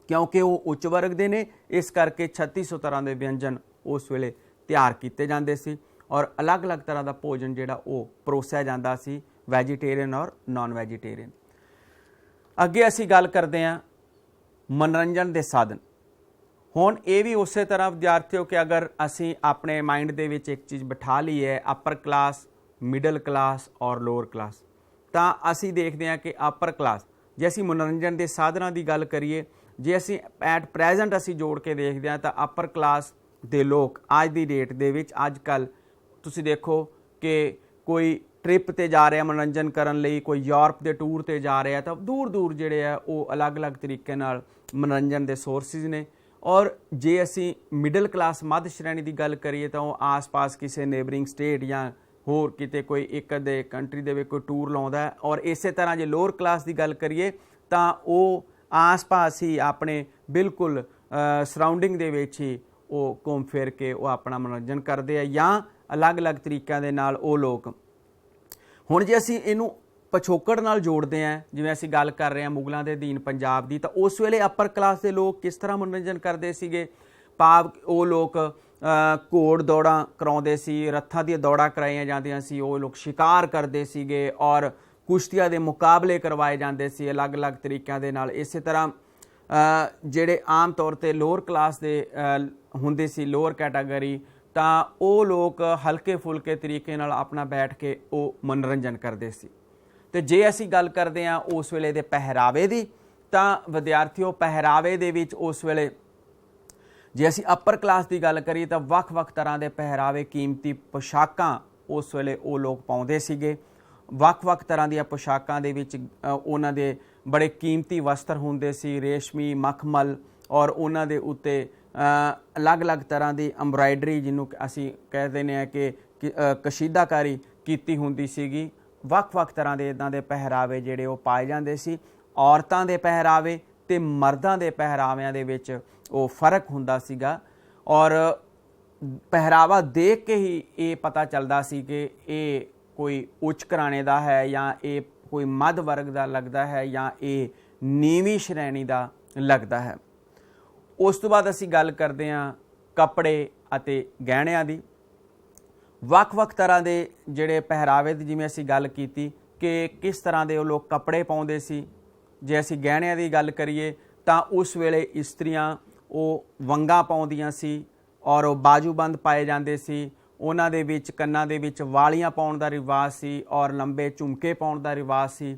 Speaker 1: ਕਿਉਂਕਿ ਉਹ ਉੱਚ ਵਰਗ ਦੇ ਨੇ, ਇਸ ਕਰਕੇ 3600 ਤਰ੍ਹਾਂ ਦੇ ਵਿਅੰਜਨ ਉਸ ਵੇਲੇ ਤਿਆਰ ਕੀਤੇ ਜਾਂਦੇ ਸੀ ਔਰ ਅਲੱਗ-ਅਲੱਗ ਤਰ੍ਹਾਂ ਦਾ ਭੋਜਨ ਜਿਹੜਾ ਉਹ ਪਰੋਸਿਆ ਜਾਂਦਾ ਸੀ, ਵੈਜੀਟੇਰੀਅਨ ਔਰ ਨਾਨ ਵੈਜੀਟੇਰੀਅਨ। ਅੱਗੇ ਅਸੀਂ ਗੱਲ ਕਰਦੇ ਹਾਂ ਮਨੋਰੰਜਨ ਦੇ ਸਾਧਨ। ਹੁਣ ਇਹ ਵੀ ਉਸੇ ਤਰ੍ਹਾਂ ਵਿਦਿਆਰਥੀਓ ਕਿ ਅਗਰ ਅਸੀਂ ਆਪਣੇ ਮਾਈਂਡ ਦੇ ਵਿੱਚ ਇੱਕ ਚੀਜ਼ ਬਿਠਾ ਲਈ ਹੈ, ਅਪਰ ਕਲਾਸ, ਮਿਡਲ ਕਲਾਸ ਔਰ ਲੋਅਰ ਕਲਾਸ, ਤਾਂ ਅਸੀਂ ਦੇਖਦੇ ਹਾਂ ਕਿ ਅਪਰ ਕਲਾਸ, ਜੇ ਅਸੀਂ ਮਨੋਰੰਜਨ ਦੇ ਸਾਧਨਾਂ ਦੀ ਗੱਲ ਕਰੀਏ, ਜੇ ਅਸੀਂ ਐਟ ਪ੍ਰੈਜ਼ੈਂਟ ਅਸੀਂ ਜੋੜ ਕੇ ਦੇਖਦੇ ਹਾਂ ਤਾਂ ਅਪਰ ਕਲਾਸ ਦੇ ਲੋਕ ਅੱਜ ਦੀ ਡੇਟ ਦੇ ਵਿੱਚ, ਅੱਜ ਕੱਲ੍ਹ ਤੁਸੀਂ ਦੇਖੋ ਕਿ ਕੋਈ ਟ੍ਰਿਪ 'ਤੇ ਜਾ ਰਿਹਾ ਮਨੋਰੰਜਨ ਕਰਨ ਲਈ, ਕੋਈ ਯੂਰਪ ਦੇ ਟੂਰ 'ਤੇ ਜਾ ਰਿਹਾ, ਤਾਂ ਦੂਰ ਦੂਰ ਜਿਹੜੇ ਆ ਉਹ ਅਲੱਗ-ਅਲੱਗ ਤਰੀਕੇ ਨਾਲ ਮਨੋਰੰਜਨ ਦੇ ਸੋਰਸਿਸ ਨੇ। ਔਰ ਜੇ ਅਸੀਂ ਮਿਡਲ ਕਲਾਸ, ਮੱਧ ਸ਼੍ਰੇਣੀ ਦੀ ਗੱਲ ਕਰੀਏ, ਤਾਂ ਉਹ ਆਸ-ਪਾਸ ਕਿਸੇ ਨੇਬਰਿੰਗ ਸਟੇਟ ਜਾਂ ਹੋਰ ਕਿਤੇ ਕੋਈ ਇੱਕ ਅੱਧੇ ਕੰਟਰੀ ਦੇ ਵਿੱਚ ਕੋਈ ਟੂਰ ਲਾਉਂਦਾ। ਔਰ ਇਸੇ ਤਰ੍ਹਾਂ ਜੇ ਲੋਅਰ ਕਲਾਸ ਦੀ ਗੱਲ ਕਰੀਏ ਤਾਂ ਉਹ ਆਸ-ਪਾਸ ਹੀ ਆਪਣੇ ਬਿਲਕੁਲ ਸਰਾਊਂਡਿੰਗ ਦੇ ਵਿੱਚ ਹੀ ਉਹ ਘੁੰਮ ਫਿਰ ਕੇ ਉਹ ਆਪਣਾ ਮਨੋਰੰਜਨ ਕਰਦੇ ਆ, ਜਾਂ ਅਲੱਗ-ਅਲੱਗ ਤਰੀਕਿਆਂ ਦੇ ਨਾਲ ਉਹ ਲੋਕ। ਹੁਣ ਜੇ ਅਸੀਂ ਇਹਨੂੰ ਪਿਛੋਕੜ ਨਾਲ ਜੋੜਦੇ ਹਾਂ, ਜਿਵੇਂ ਅਸੀਂ ਗੱਲ ਕਰ ਰਹੇ ਹਾਂ ਮੁਗਲਾਂ ਦੇ ਅਧੀਨ ਪੰਜਾਬ ਦੀ, ਤਾਂ ਉਸ ਵੇਲੇ ਅਪਰ ਕਲਾਸ ਦੇ ਲੋਕ ਕਿਸ ਤਰ੍ਹਾਂ ਮਨੋਰੰਜਨ ਕਰਦੇ ਸੀਗੇ? ਭਾਵ ਉਹ ਲੋਕ ਘੋੜ ਦੌੜਾਂ ਕਰਾਉਂਦੇ ਸੀ, ਰੱਥਾਂ ਦੀਆਂ ਦੌੜਾਂ ਕਰਾਈਆਂ ਜਾਂਦੀਆਂ ਸੀ, ਉਹ ਲੋਕ ਸ਼ਿਕਾਰ ਕਰਦੇ ਸੀਗੇ ਔਰ ਕੁਸ਼ਤੀਆਂ ਦੇ ਮੁਕਾਬਲੇ ਕਰਵਾਏ ਜਾਂਦੇ ਸੀ ਅਲੱਗ-ਅਲੱਗ ਤਰੀਕਿਆਂ ਦੇ ਨਾਲ। ਇਸੇ ਤਰ੍ਹਾਂ ਜਿਹੜੇ ਆਮ ਤੌਰ 'ਤੇ ਲੋਅਰ ਕਲਾਸ ਦੇ ਹੁੰਦੇ ਸੀ, ਲੋਅਰ ਕੈਟਾਗਰੀ, ਤਾਂ ਉਹ ਲੋਕ ਹਲਕੇ ਫੁਲਕੇ ਤਰੀਕੇ ਨਾਲ ਆਪਣਾ ਬੈਠ ਕੇ ਉਹ ਮਨੋਰੰਜਨ ਕਰਦੇ ਸੀ। ਅਤੇ ਜੇ ਅਸੀਂ ਗੱਲ ਕਰਦੇ ਹਾਂ ਉਸ ਵੇਲੇ ਦੇ ਪਹਿਰਾਵੇ ਦੀ, ਤਾਂ ਵਿਦਿਆਰਥੀਓ ਪਹਿਰਾਵੇ ਦੇ ਵਿੱਚ ਉਸ ਵੇਲੇ ਜੇ ਅਸੀਂ ਅਪਰ ਕਲਾਸ ਦੀ ਗੱਲ ਕਰੀਏ ਤਾਂ ਵੱਖ-ਵੱਖ ਤਰ੍ਹਾਂ ਦੇ ਪਹਿਰਾਵੇ, ਕੀਮਤੀ ਪੋਸ਼ਾਕਾਂ ਉਸ ਵੇਲੇ ਉਹ ਲੋਕ ਪਾਉਂਦੇ ਸੀਗੇ। ਵੱਖ-ਵੱਖ ਤਰ੍ਹਾਂ ਦੀਆਂ ਪੋਸ਼ਾਕਾਂ ਦੇ ਵਿੱਚ ਉਹਨਾਂ ਦੇ ਬੜੇ ਕੀਮਤੀ ਵਸਤਰ ਹੁੰਦੇ ਸੀ, ਰੇਸ਼ਮੀ, ਮਖਮਲ, ਔਰ ਉਹਨਾਂ ਦੇ ਉੱਤੇ ਅਲੱਗ-ਅਲੱਗ ਤਰ੍ਹਾਂ ਦੀ ਐਮਬਰਾਇਡਰੀ, ਜਿਹਨੂੰ ਅਸੀਂ ਕਹਿ ਦਿੰਦੇ ਹਾਂ ਕਿ ਕਸ਼ੀਦਾਕਾਰੀ ਕੀਤੀ ਹੁੰਦੀ ਸੀਗੀ। ਵੱਖ-ਵੱਖ ਤਰ੍ਹਾਂ ਦੇ ਇੱਦਾਂ ਦੇ ਪਹਿਰਾਵੇ ਜਿਹੜੇ ਉਹ ਪਾਏ ਜਾਂਦੇ ਸੀ। ਔਰਤਾਂ ਦੇ ਪਹਿਰਾਵੇ ਅਤੇ ਮਰਦਾਂ ਦੇ ਪਹਿਰਾਵਿਆਂ ਦੇ ਵਿੱਚ ਉਹ ਫਰਕ ਹੁੰਦਾ ਸੀਗਾ ਔਰ ਪਹਿਰਾਵਾ ਦੇਖ ਕੇ ਹੀ ਇਹ ਪਤਾ ਚੱਲਦਾ ਸੀ ਕਿ ਇਹ ਕੋਈ ਉੱਚ ਘਰਾਣੇ ਦਾ ਹੈ ਜਾਂ ਇਹ ਕੋਈ ਮੱਧ ਵਰਗ ਦਾ ਲੱਗਦਾ ਹੈ ਜਾਂ ਇਹ ਨੀਵੀਂ ਸ਼੍ਰੇਣੀ ਦਾ ਲੱਗਦਾ ਹੈ। ਉਸ ਤੋਂ ਬਾਅਦ ਅਸੀਂ ਗੱਲ ਕਰਦੇ ਹਾਂ ਕੱਪੜੇ ਅਤੇ ਗਹਿਣਿਆਂ ਦੀ। ਵੱਖ-ਵੱਖ ਤਰ੍ਹਾਂ ਦੇ ਜਿਹੜੇ ਪਹਿਰਾਵੇ ਦੀ ਜਿਵੇਂ ਅਸੀਂ ਗੱਲ ਕੀਤੀ ਕਿ ਕਿਸ ਤਰ੍ਹਾਂ ਦੇ ਉਹ ਲੋਕ ਕੱਪੜੇ ਪਾਉਂਦੇ ਸੀ। ਜੇ ਅਸੀਂ ਗਹਿਣਿਆਂ ਦੀ ਗੱਲ ਕਰੀਏ ਤਾਂ ਉਸ ਵੇਲੇ ਇਸਤਰੀਆਂ ਉਹ ਵੰਗਾਂ ਪਾਉਂਦੀਆਂ ਸੀ ਔਰ ਉਹ ਬਾਜੂਬੰਦ ਪਾਏ ਜਾਂਦੇ ਸੀ। ਉਹਨਾਂ ਦੇ ਵਿੱਚ ਕੰਨਾਂ ਦੇ ਵਿੱਚ ਵਾਲੀਆਂ ਪਾਉਣ ਦਾ ਰਿਵਾਜ਼ ਸੀ ਔਰ ਲੰਬੇ ਝੁਮਕੇ ਪਾਉਣ ਦਾ ਰਿਵਾਜ਼ ਸੀ।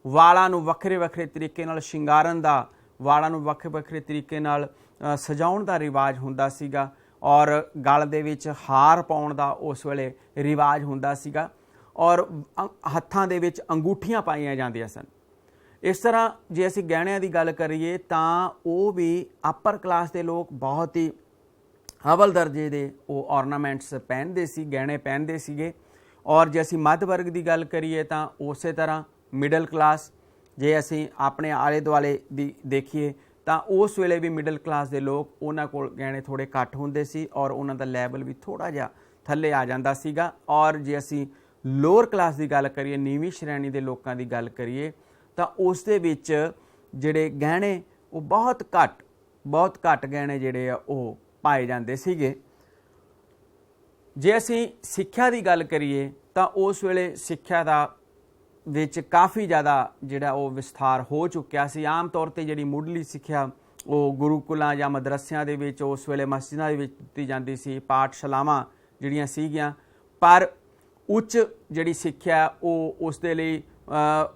Speaker 1: ਵਾਲਾਂ ਨੂੰ ਵੱਖਰੇ ਵੱਖਰੇ ਤਰੀਕੇ ਨਾਲ ਸ਼ਿੰਗਾਰਨ ਦਾ, ਵਾਲਾਂ ਨੂੰ ਵੱਖਰੇ ਵੱਖਰੇ ਤਰੀਕੇ ਨਾਲ ਸਜਾਉਣ ਦਾ ਰਿਵਾਜ਼ ਹੁੰਦਾ ਸੀਗਾ ਔਰ ਗਲ ਦੇ ਵਿੱਚ ਹਾਰ ਪਾਉਣ ਦਾ ਉਸ ਵੇਲੇ ਰਿਵਾਜ਼ ਹੁੰਦਾ ਸੀਗਾ। ਔਰ ਹੱਥਾਂ ਦੇ ਵਿੱਚ ਅੰਗੂਠੀਆਂ ਪਾਈਆਂ ਜਾਂਦੀਆਂ ਸਨ। ਇਸ ਤਰ੍ਹਾਂ ਜੇ ਅਸੀਂ ਗਹਿਣਿਆਂ ਦੀ ਗੱਲ ਕਰੀਏ ਤਾਂ ਉਹ ਵੀ ਅਪਰ ਕਲਾਸ ਦੇ ਲੋਕ ਬਹੁਤ ਹੀ ਅਵਲ ਦਰਜੇ ਦੇ ਉਹ ਔਰਨਾਮੈਂਟਸ ਪਹਿਨਦੇ ਸੀ, ਗਹਿਣੇ ਪਹਿਨਦੇ ਸੀਗੇ। ਔਰ ਜੇ ਅਸੀਂ ਮੱਧ ਵਰਗ ਦੀ ਗੱਲ ਕਰੀਏ ਤਾਂ ਉਸੇ ਤਰ੍ਹਾਂ ਮਿਡਲ ਕਲਾਸ, ਜੇ ਅਸੀਂ ਆਪਣੇ ਆਲੇ ਦੁਆਲੇ ਦੀ ਦੇਖੀਏ ਤਾਂ ਉਸ ਵੇਲੇ ਵੀ ਮਿਡਲ ਕਲਾਸ ਦੇ ਲੋਕ, ਉਹਨਾਂ ਕੋਲ ਗਹਿਣੇ ਥੋੜ੍ਹੇ ਘੱਟ ਹੁੰਦੇ ਸੀ ਔਰ ਉਹਨਾਂ ਦਾ ਲੈਵਲ ਵੀ ਥੋੜ੍ਹਾ ਜਿਹਾ ਥੱਲੇ ਆ ਜਾਂਦਾ ਸੀਗਾ। ਔਰ ਜੇ ਅਸੀਂ ਲੋਅਰ ਕਲਾਸ ਦੀ ਗੱਲ ਕਰੀਏ, ਨੀਵੀਂ ਸ਼੍ਰੇਣੀ ਦੇ ਲੋਕਾਂ ਦੀ ਗੱਲ ਕਰੀਏ ਤਾਂ ਉਸ ਦੇ ਵਿੱਚ ਜਿਹੜੇ ਗਹਿਣੇ ਉਹ ਬਹੁਤ ਘੱਟ ਗਹਿਣੇ ਜਿਹੜੇ ਆ ਉਹ ਪਾਏ ਜਾਂਦੇ ਸੀਗੇ। ਜੇ ਅਸੀਂ ਸਿੱਖਿਆ ਦੀ ਗੱਲ ਕਰੀਏ ਤਾਂ ਉਸ ਵੇਲੇ ਸਿੱਖਿਆ ਦਾ ਵਿੱਚ ਕਾਫੀ ਜ਼ਿਆਦਾ ਜਿਹੜਾ ਉਹ ਵਿਸਥਾਰ ਹੋ ਚੁੱਕਿਆ ਸੀ। ਆਮ ਤੌਰ 'ਤੇ ਜਿਹੜੀ ਮੁੱਢਲੀ ਸਿੱਖਿਆ ਉਹ ਗੁਰੂਕੁਲਾਂ ਜਾਂ ਮਦਰਸਿਆਂ ਦੇ ਵਿੱਚ, ਉਸ ਵੇਲੇ ਮਸਜਿਦਾਂ ਦੇ ਵਿੱਚ ਦਿੱਤੀ ਜਾਂਦੀ ਸੀ, ਪਾਠਸ਼ਾਲਾਵਾਂ ਜਿਹੜੀਆਂ ਸੀਗੀਆਂ। ਪਰ ਉੱਚ ਜਿਹੜੀ ਸਿੱਖਿਆ ਉਹ ਉਸ ਦੇ ਲਈ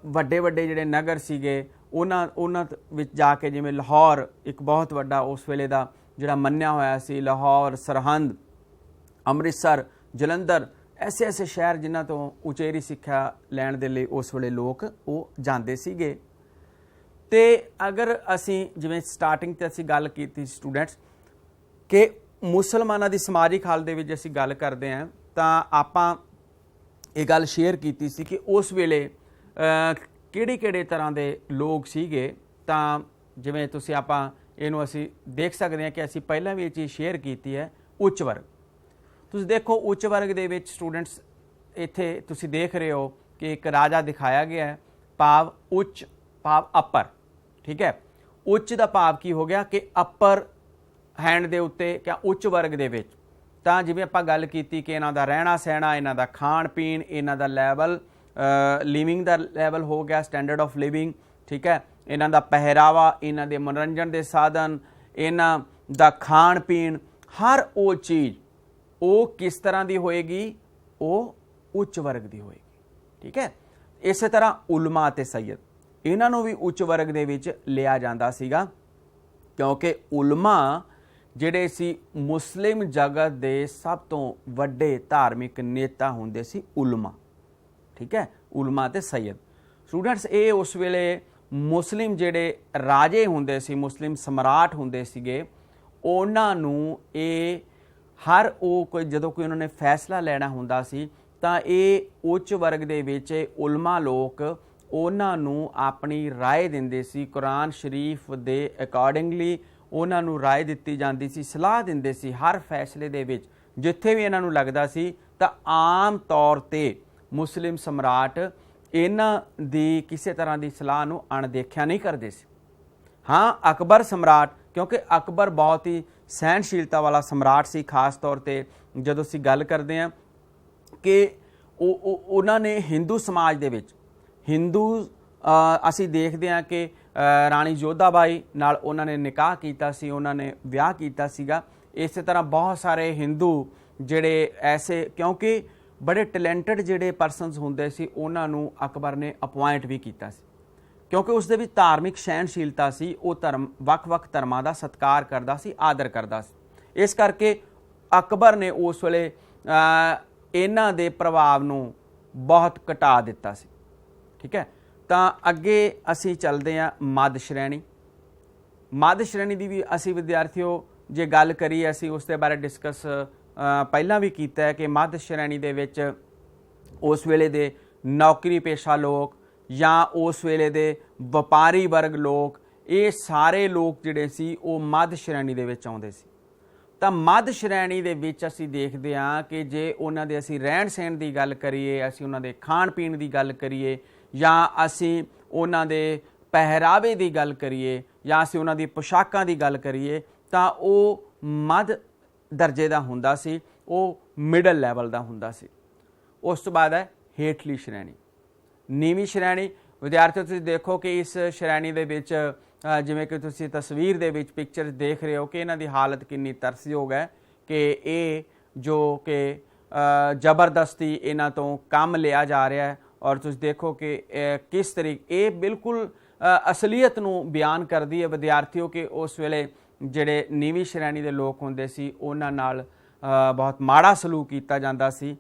Speaker 1: ਵੱਡੇ ਜਿਹੜੇ ਨਗਰ ਸੀਗੇ ਉਹਨਾਂ ਵਿੱਚ ਜਾ ਕੇ, ਜਿਵੇਂ ਲਾਹੌਰ ਇੱਕ ਬਹੁਤ ਵੱਡਾ ਉਸ ਵੇਲੇ ਦਾ ਜਿਹੜਾ ਮੰਨਿਆ ਹੋਇਆ ਸੀ, ਲਾਹੌਰ, ਸਰਹੰਦ, ਅੰਮ੍ਰਿਤਸਰ, ਜਲੰਧਰ, ਐਸੇ ਸ਼ਹਿਰ ਜਿਨ੍ਹਾਂ ਤੋਂ ਉਚੇਰੀ ਸਿੱਖਿਆ ਲੈਣ ਦੇ ਲਈ ਉਸ ਵੇਲੇ ਲੋਕ ਉਹ ਜਾਂਦੇ ਸੀਗੇ। ਤੇ ਅਗਰ ਅਸੀਂ ਜਿਵੇਂ ਸਟਾਰਟਿੰਗ 'ਤੇ ਅਸੀਂ ਗੱਲ ਕੀਤੀ ਸਟੂਡੈਂਟਸ ਕਿ ਮੁਸਲਮਾਨਾਂ ਦੀ ਸਮਾਜਿਕ ਹਾਲਤ ਦੇ ਵਿੱਚ ਅਸੀਂ ਗੱਲ ਕਰਦੇ ਹਾਂ ਤਾਂ ਆਪਾਂ ਇਹ ਗੱਲ ਸ਼ੇਅਰ ਕੀਤੀ ਸੀ ਕਿ ਉਸ ਵੇਲੇ ਕਿਹੜੇ ਤਰ੍ਹਾਂ ਦੇ ਲੋਕ ਸੀਗੇ। ਤਾਂ ਜਿਵੇਂ ਤੁਸੀਂ ਆਪਾਂ ਇਹਨੂੰ ਅਸੀਂ ਦੇਖ ਸਕਦੇ ਹਾਂ ਕਿ ਅਸੀਂ ਪਹਿਲਾਂ ਵੀ ਇਹ ਚੀਜ਼ ਸ਼ੇਅਰ ਕੀਤੀ ਹੈ। ਉੱਚ ਵਰਗ, ਤੁਸੀਂ ਦੇਖੋ ਉੱਚ ਵਰਗ ਦੇ ਵਿੱਚ ਸਟੂਡੈਂਟਸ ਇੱਥੇ ਤੁਸੀਂ ਦੇਖ ਰਹੇ ਹੋ ਕਿ ਇੱਕ ਰਾਜਾ ਦਿਖਾਇਆ ਗਿਆ ਹੈ, ਭਾਵ ਉੱਚ, ਭਾਵ ਅਪਰ। ਠੀਕ ਹੈ, ਉੱਚ ਦਾ ਭਾਵ ਕੀ ਹੋ ਗਿਆ ਕਿ ਅਪਰ ਹੈਂਡ ਦੇ ਉੱਤੇ ਕਿਆ ਉੱਚ ਵਰਗ ਦੇ ਵਿੱਚ। ਤਾਂ ਜਿਵੇਂ ਆਪਾਂ ਗੱਲ ਕੀਤੀ ਕਿ ਇਹਨਾਂ ਦਾ ਰਹਿਣਾ ਸਹਿਣਾ, ਇਹਨਾਂ ਦਾ ਖਾਣ ਪੀਣ, ਇਹਨਾਂ ਦਾ ਲੈਵਲ, ਲਿਵਿੰਗ ਦਾ ਲੈਵਲ ਹੋ ਗਿਆ, ਸਟੈਂਡਰਡ ਆਫ ਲਿਵਿੰਗ। ਠੀਕ ਹੈ, ਇਹਨਾਂ ਦਾ ਪਹਿਰਾਵਾ, ਇਹਨਾਂ ਦੇ ਮਨੋਰੰਜਨ ਦੇ ਸਾਧਨ, ਇਹਨਾਂ ਦਾ ਖਾਣ ਪੀਣ, ਹਰ ਉਹ ਚੀਜ਼ ਉਹ ਕਿਸ ਤਰ੍ਹਾਂ ਦੀ ਹੋਏਗੀ, ਉਹ ਉੱਚ ਵਰਗ ਦੀ ਹੋਏਗੀ। ਠੀਕ ਹੈ, ਇਸੇ ਤਰ੍ਹਾਂ ਉਲਮਾ ਅਤੇ ਸੈਯਦ, ਇਹਨਾਂ ਨੂੰ ਵੀ ਉੱਚ ਵਰਗ ਦੇ ਵਿੱਚ ਲਿਆ ਜਾਂਦਾ ਸੀਗਾ, ਕਿਉਂਕਿ ਉਲਮਾ ਜਿਹੜੇ ਸੀ ਮੁਸਲਿਮ ਜਗਤ ਦੇ ਸਭ ਤੋਂ ਵੱਡੇ ਧਾਰਮਿਕ ਨੇਤਾ ਹੁੰਦੇ ਸੀ ਉਲਮਾ। ਠੀਕ ਹੈ, ਉਲਮਾ ਅਤੇ ਸੈਯਦ ਸਟੂਡੈਂਟਸ, ਇਹ ਉਸ ਵੇਲੇ ਮੁਸਲਿਮ ਜਿਹੜੇ ਰਾਜੇ ਹੁੰਦੇ ਸੀ, ਮੁਸਲਿਮ ਸਮਰਾਟ ਹੁੰਦੇ ਸੀਗੇ, ਉਹਨਾਂ ਨੂੰ ਇਹ ਹਰ ਉਹ ਕੋਈ ਜਦੋਂ ਕੋਈ ਉਹਨਾਂ ਨੇ ਫੈਸਲਾ ਲੈਣਾ ਹੁੰਦਾ ਸੀ ਤਾਂ ਇਹ ਉੱਚ ਵਰਗ ਦੇ ਵਿੱਚ ਉਲਮਾ ਲੋਕ ਉਹਨਾਂ ਨੂੰ ਆਪਣੀ ਰਾਏ ਦਿੰਦੇ ਸੀ। ਕੁਰਾਨ ਸ਼ਰੀਫ ਦੇ ਅਕੋਰਡਿੰਗਲੀ ਉਹਨਾਂ ਨੂੰ ਰਾਏ ਦਿੱਤੀ ਜਾਂਦੀ ਸੀ, ਸਲਾਹ ਦਿੰਦੇ ਸੀ ਹਰ ਫੈਸਲੇ ਦੇ ਵਿੱਚ। ਜਿੱਥੇ ਵੀ ਇਹਨਾਂ ਨੂੰ ਲੱਗਦਾ ਸੀ ਤਾਂ ਆਮ ਤੌਰ 'ਤੇ ਮੁਸਲਿਮ ਸਮਰਾਟ ਇਹਨਾਂ ਦੀ ਕਿਸੇ ਤਰ੍ਹਾਂ ਦੀ ਸਲਾਹ ਨੂੰ ਅਣਦੇਖਿਆ ਨਹੀਂ ਕਰਦੇ ਸੀ। ਹਾਂ, ਅਕਬਰ ਸਮਰਾਟ, ਕਿਉਂਕਿ ਅਕਬਰ ਬਹੁਤ ਹੀ ਸਹਿਣਸ਼ੀਲਤਾ ਵਾਲਾ ਸਮਰਾਟ ਸੀ। ਖਾਸ ਤੌਰ 'ਤੇ ਜਦੋਂ ਅਸੀਂ ਗੱਲ ਕਰਦੇ ਹਾਂ ਕਿ ਉਹਨਾਂ ਨੇ ਹਿੰਦੂ ਸਮਾਜ ਦੇ ਵਿੱਚ ਅਸੀਂ ਦੇਖਦੇ ਹਾਂ ਕਿ ਰਾਣੀ ਜੋਧਾਬਾਈ ਨਾਲ ਉਹਨਾਂ ਨੇ ਨਿਕਾਹ ਕੀਤਾ ਸੀ, ਉਹਨਾਂ ਨੇ ਵਿਆਹ ਕੀਤਾ ਸੀਗਾ। ਇਸੇ ਤਰ੍ਹਾਂ ਬਹੁਤ ਸਾਰੇ ਹਿੰਦੂ ਜਿਹੜੇ ਐਸੇ, ਕਿਉਂਕਿ ਬੜੇ ਟੈਲੈਂਟਡ ਜਿਹੜੇ ਪਰਸਨਸ ਹੁੰਦੇ ਸੀ, ਉਹਨਾਂ ਨੂੰ ਅਕਬਰ ਨੇ ਅਪੁਆਇੰਟ ਵੀ ਕੀਤਾ ਸੀ, ਕਿਉਂਕਿ ਉਸ ਦੇ ਵਿੱਚ ਧਾਰਮਿਕ ਸਹਿਣਸ਼ੀਲਤਾ ਸੀ। ਉਹ ਵੱਖ ਧਰਮਾਂ ਦਾ ਸਤਿਕਾਰ ਕਰਦਾ ਸੀ, ਆਦਰ ਕਰਦਾ ਸੀ। ਇਸ ਕਰਕੇ ਅਕਬਰ ਨੇ ਉਸ ਵੇਲੇ ਇਹਨਾਂ ਦੇ ਪ੍ਰਭਾਵ ਨੂੰ ਬਹੁਤ ਘਟਾ ਦਿੱਤਾ ਸੀ। ਠੀਕ ਹੈ, ਤਾਂ ਅੱਗੇ ਅਸੀਂ ਚੱਲਦੇ ਹਾਂ ਮੱਧ ਸ਼੍ਰੇਣੀ। ਮੱਧ ਸ਼੍ਰੇਣੀ ਦੀ ਵੀ ਅਸੀਂ ਵਿਦਿਆਰਥੀਓ ਜੇ ਗੱਲ ਕਰੀਏ, ਅਸੀਂ ਉਸ ਦੇ ਬਾਰੇ ਡਿਸਕਸ ਪਹਿਲਾਂ ਵੀ ਕੀਤਾ ਹੈ ਕਿ ਮੱਧ ਸ਼੍ਰੇਣੀ ਦੇ ਵਿੱਚ ਉਸ ਵੇਲੇ ਦੇ ਨੌਕਰੀ ਪੇਸ਼ਾ ਲੋਕ ਜਾਂ ਉਸ ਵੇਲੇ ਦੇ ਵਪਾਰੀ ਵਰਗ ਲੋਕ, ਇਹ ਸਾਰੇ ਲੋਕ ਜਿਹੜੇ ਸੀ ਉਹ ਮੱਧ ਸ਼੍ਰੇਣੀ ਦੇ ਵਿੱਚ ਆਉਂਦੇ ਸੀ। ਤਾਂ ਮੱਧ ਸ਼੍ਰੇਣੀ ਦੇ ਵਿੱਚ ਅਸੀਂ ਦੇਖਦੇ ਹਾਂ ਕਿ ਜੇ ਉਹਨਾਂ ਦੇ ਅਸੀਂ ਰਹਿਣ ਸਹਿਣ ਦੀ ਗੱਲ ਕਰੀਏ, ਅਸੀਂ ਉਹਨਾਂ ਦੇ ਖਾਣ ਪੀਣ ਦੀ ਗੱਲ ਕਰੀਏ, ਜਾਂ ਅਸੀਂ ਉਹਨਾਂ ਦੇ ਪਹਿਰਾਵੇ ਦੀ ਗੱਲ ਕਰੀਏ, ਜਾਂ ਅਸੀਂ ਉਹਨਾਂ ਦੀ ਪੁਸ਼ਾਕਾਂ ਦੀ ਗੱਲ ਕਰੀਏ, ਤਾਂ ਉਹ ਮੱਧ ਦਰਜੇ ਦਾ ਹੁੰਦਾ ਸੀ, ਉਹ ਮਿਡਲ ਲੈਵਲ ਦਾ ਹੁੰਦਾ ਸੀ। ਉਸ ਤੋਂ ਬਾਅਦ ਹੈ ਹੇਠਲੀ ਸ਼੍ਰੇਣੀ, ਨੀਵੀਂ ਸ਼੍ਰੇਣੀ। ਵਿਦਿਆਰਥੀਓ ਤੁਸੀਂ ਦੇਖੋ ਕਿ ਇਸ ਸ਼੍ਰੇਣੀ ਦੇ ਵਿੱਚ ਜਿਵੇਂ ਕਿ ਤੁਸੀਂ ਤਸਵੀਰ ਦੇ ਵਿੱਚ ਪਿਕਚਰ ਦੇਖ ਰਹੇ ਹੋ ਕਿ ਇਹਨਾਂ ਦੀ ਹਾਲਤ ਕਿੰਨੀ ਤਰਸਯੋਗ ਹੈ ਕਿ ਇਹ ਜੋ ਕਿ ਜ਼ਬਰਦਸਤੀ ਇਹਨਾਂ ਤੋਂ ਕੰਮ ਲਿਆ ਜਾ ਰਿਹਾ ਹੈ। ਔਰ ਤੁਸੀਂ ਦੇਖੋ ਕਿ ਕਿਸ ਤਰੀਕੇ ਇਹ ਬਿਲਕੁਲ ਅਸਲੀਅਤ ਨੂੰ ਬਿਆਨ ਕਰਦੀ ਹੈ ਵਿਦਿਆਰਥੀਓ ਕਿ ਉਸ ਵੇਲੇ ਜਿਹੜੇ ਨੀਵੀਂ ਸ਼੍ਰੇਣੀ ਦੇ ਲੋਕ ਹੁੰਦੇ ਸੀ ਉਹਨਾਂ ਨਾਲ ਬਹੁਤ ਮਾੜਾ ਸਲੂਕ ਕੀਤਾ ਜਾਂਦਾ ਸੀ।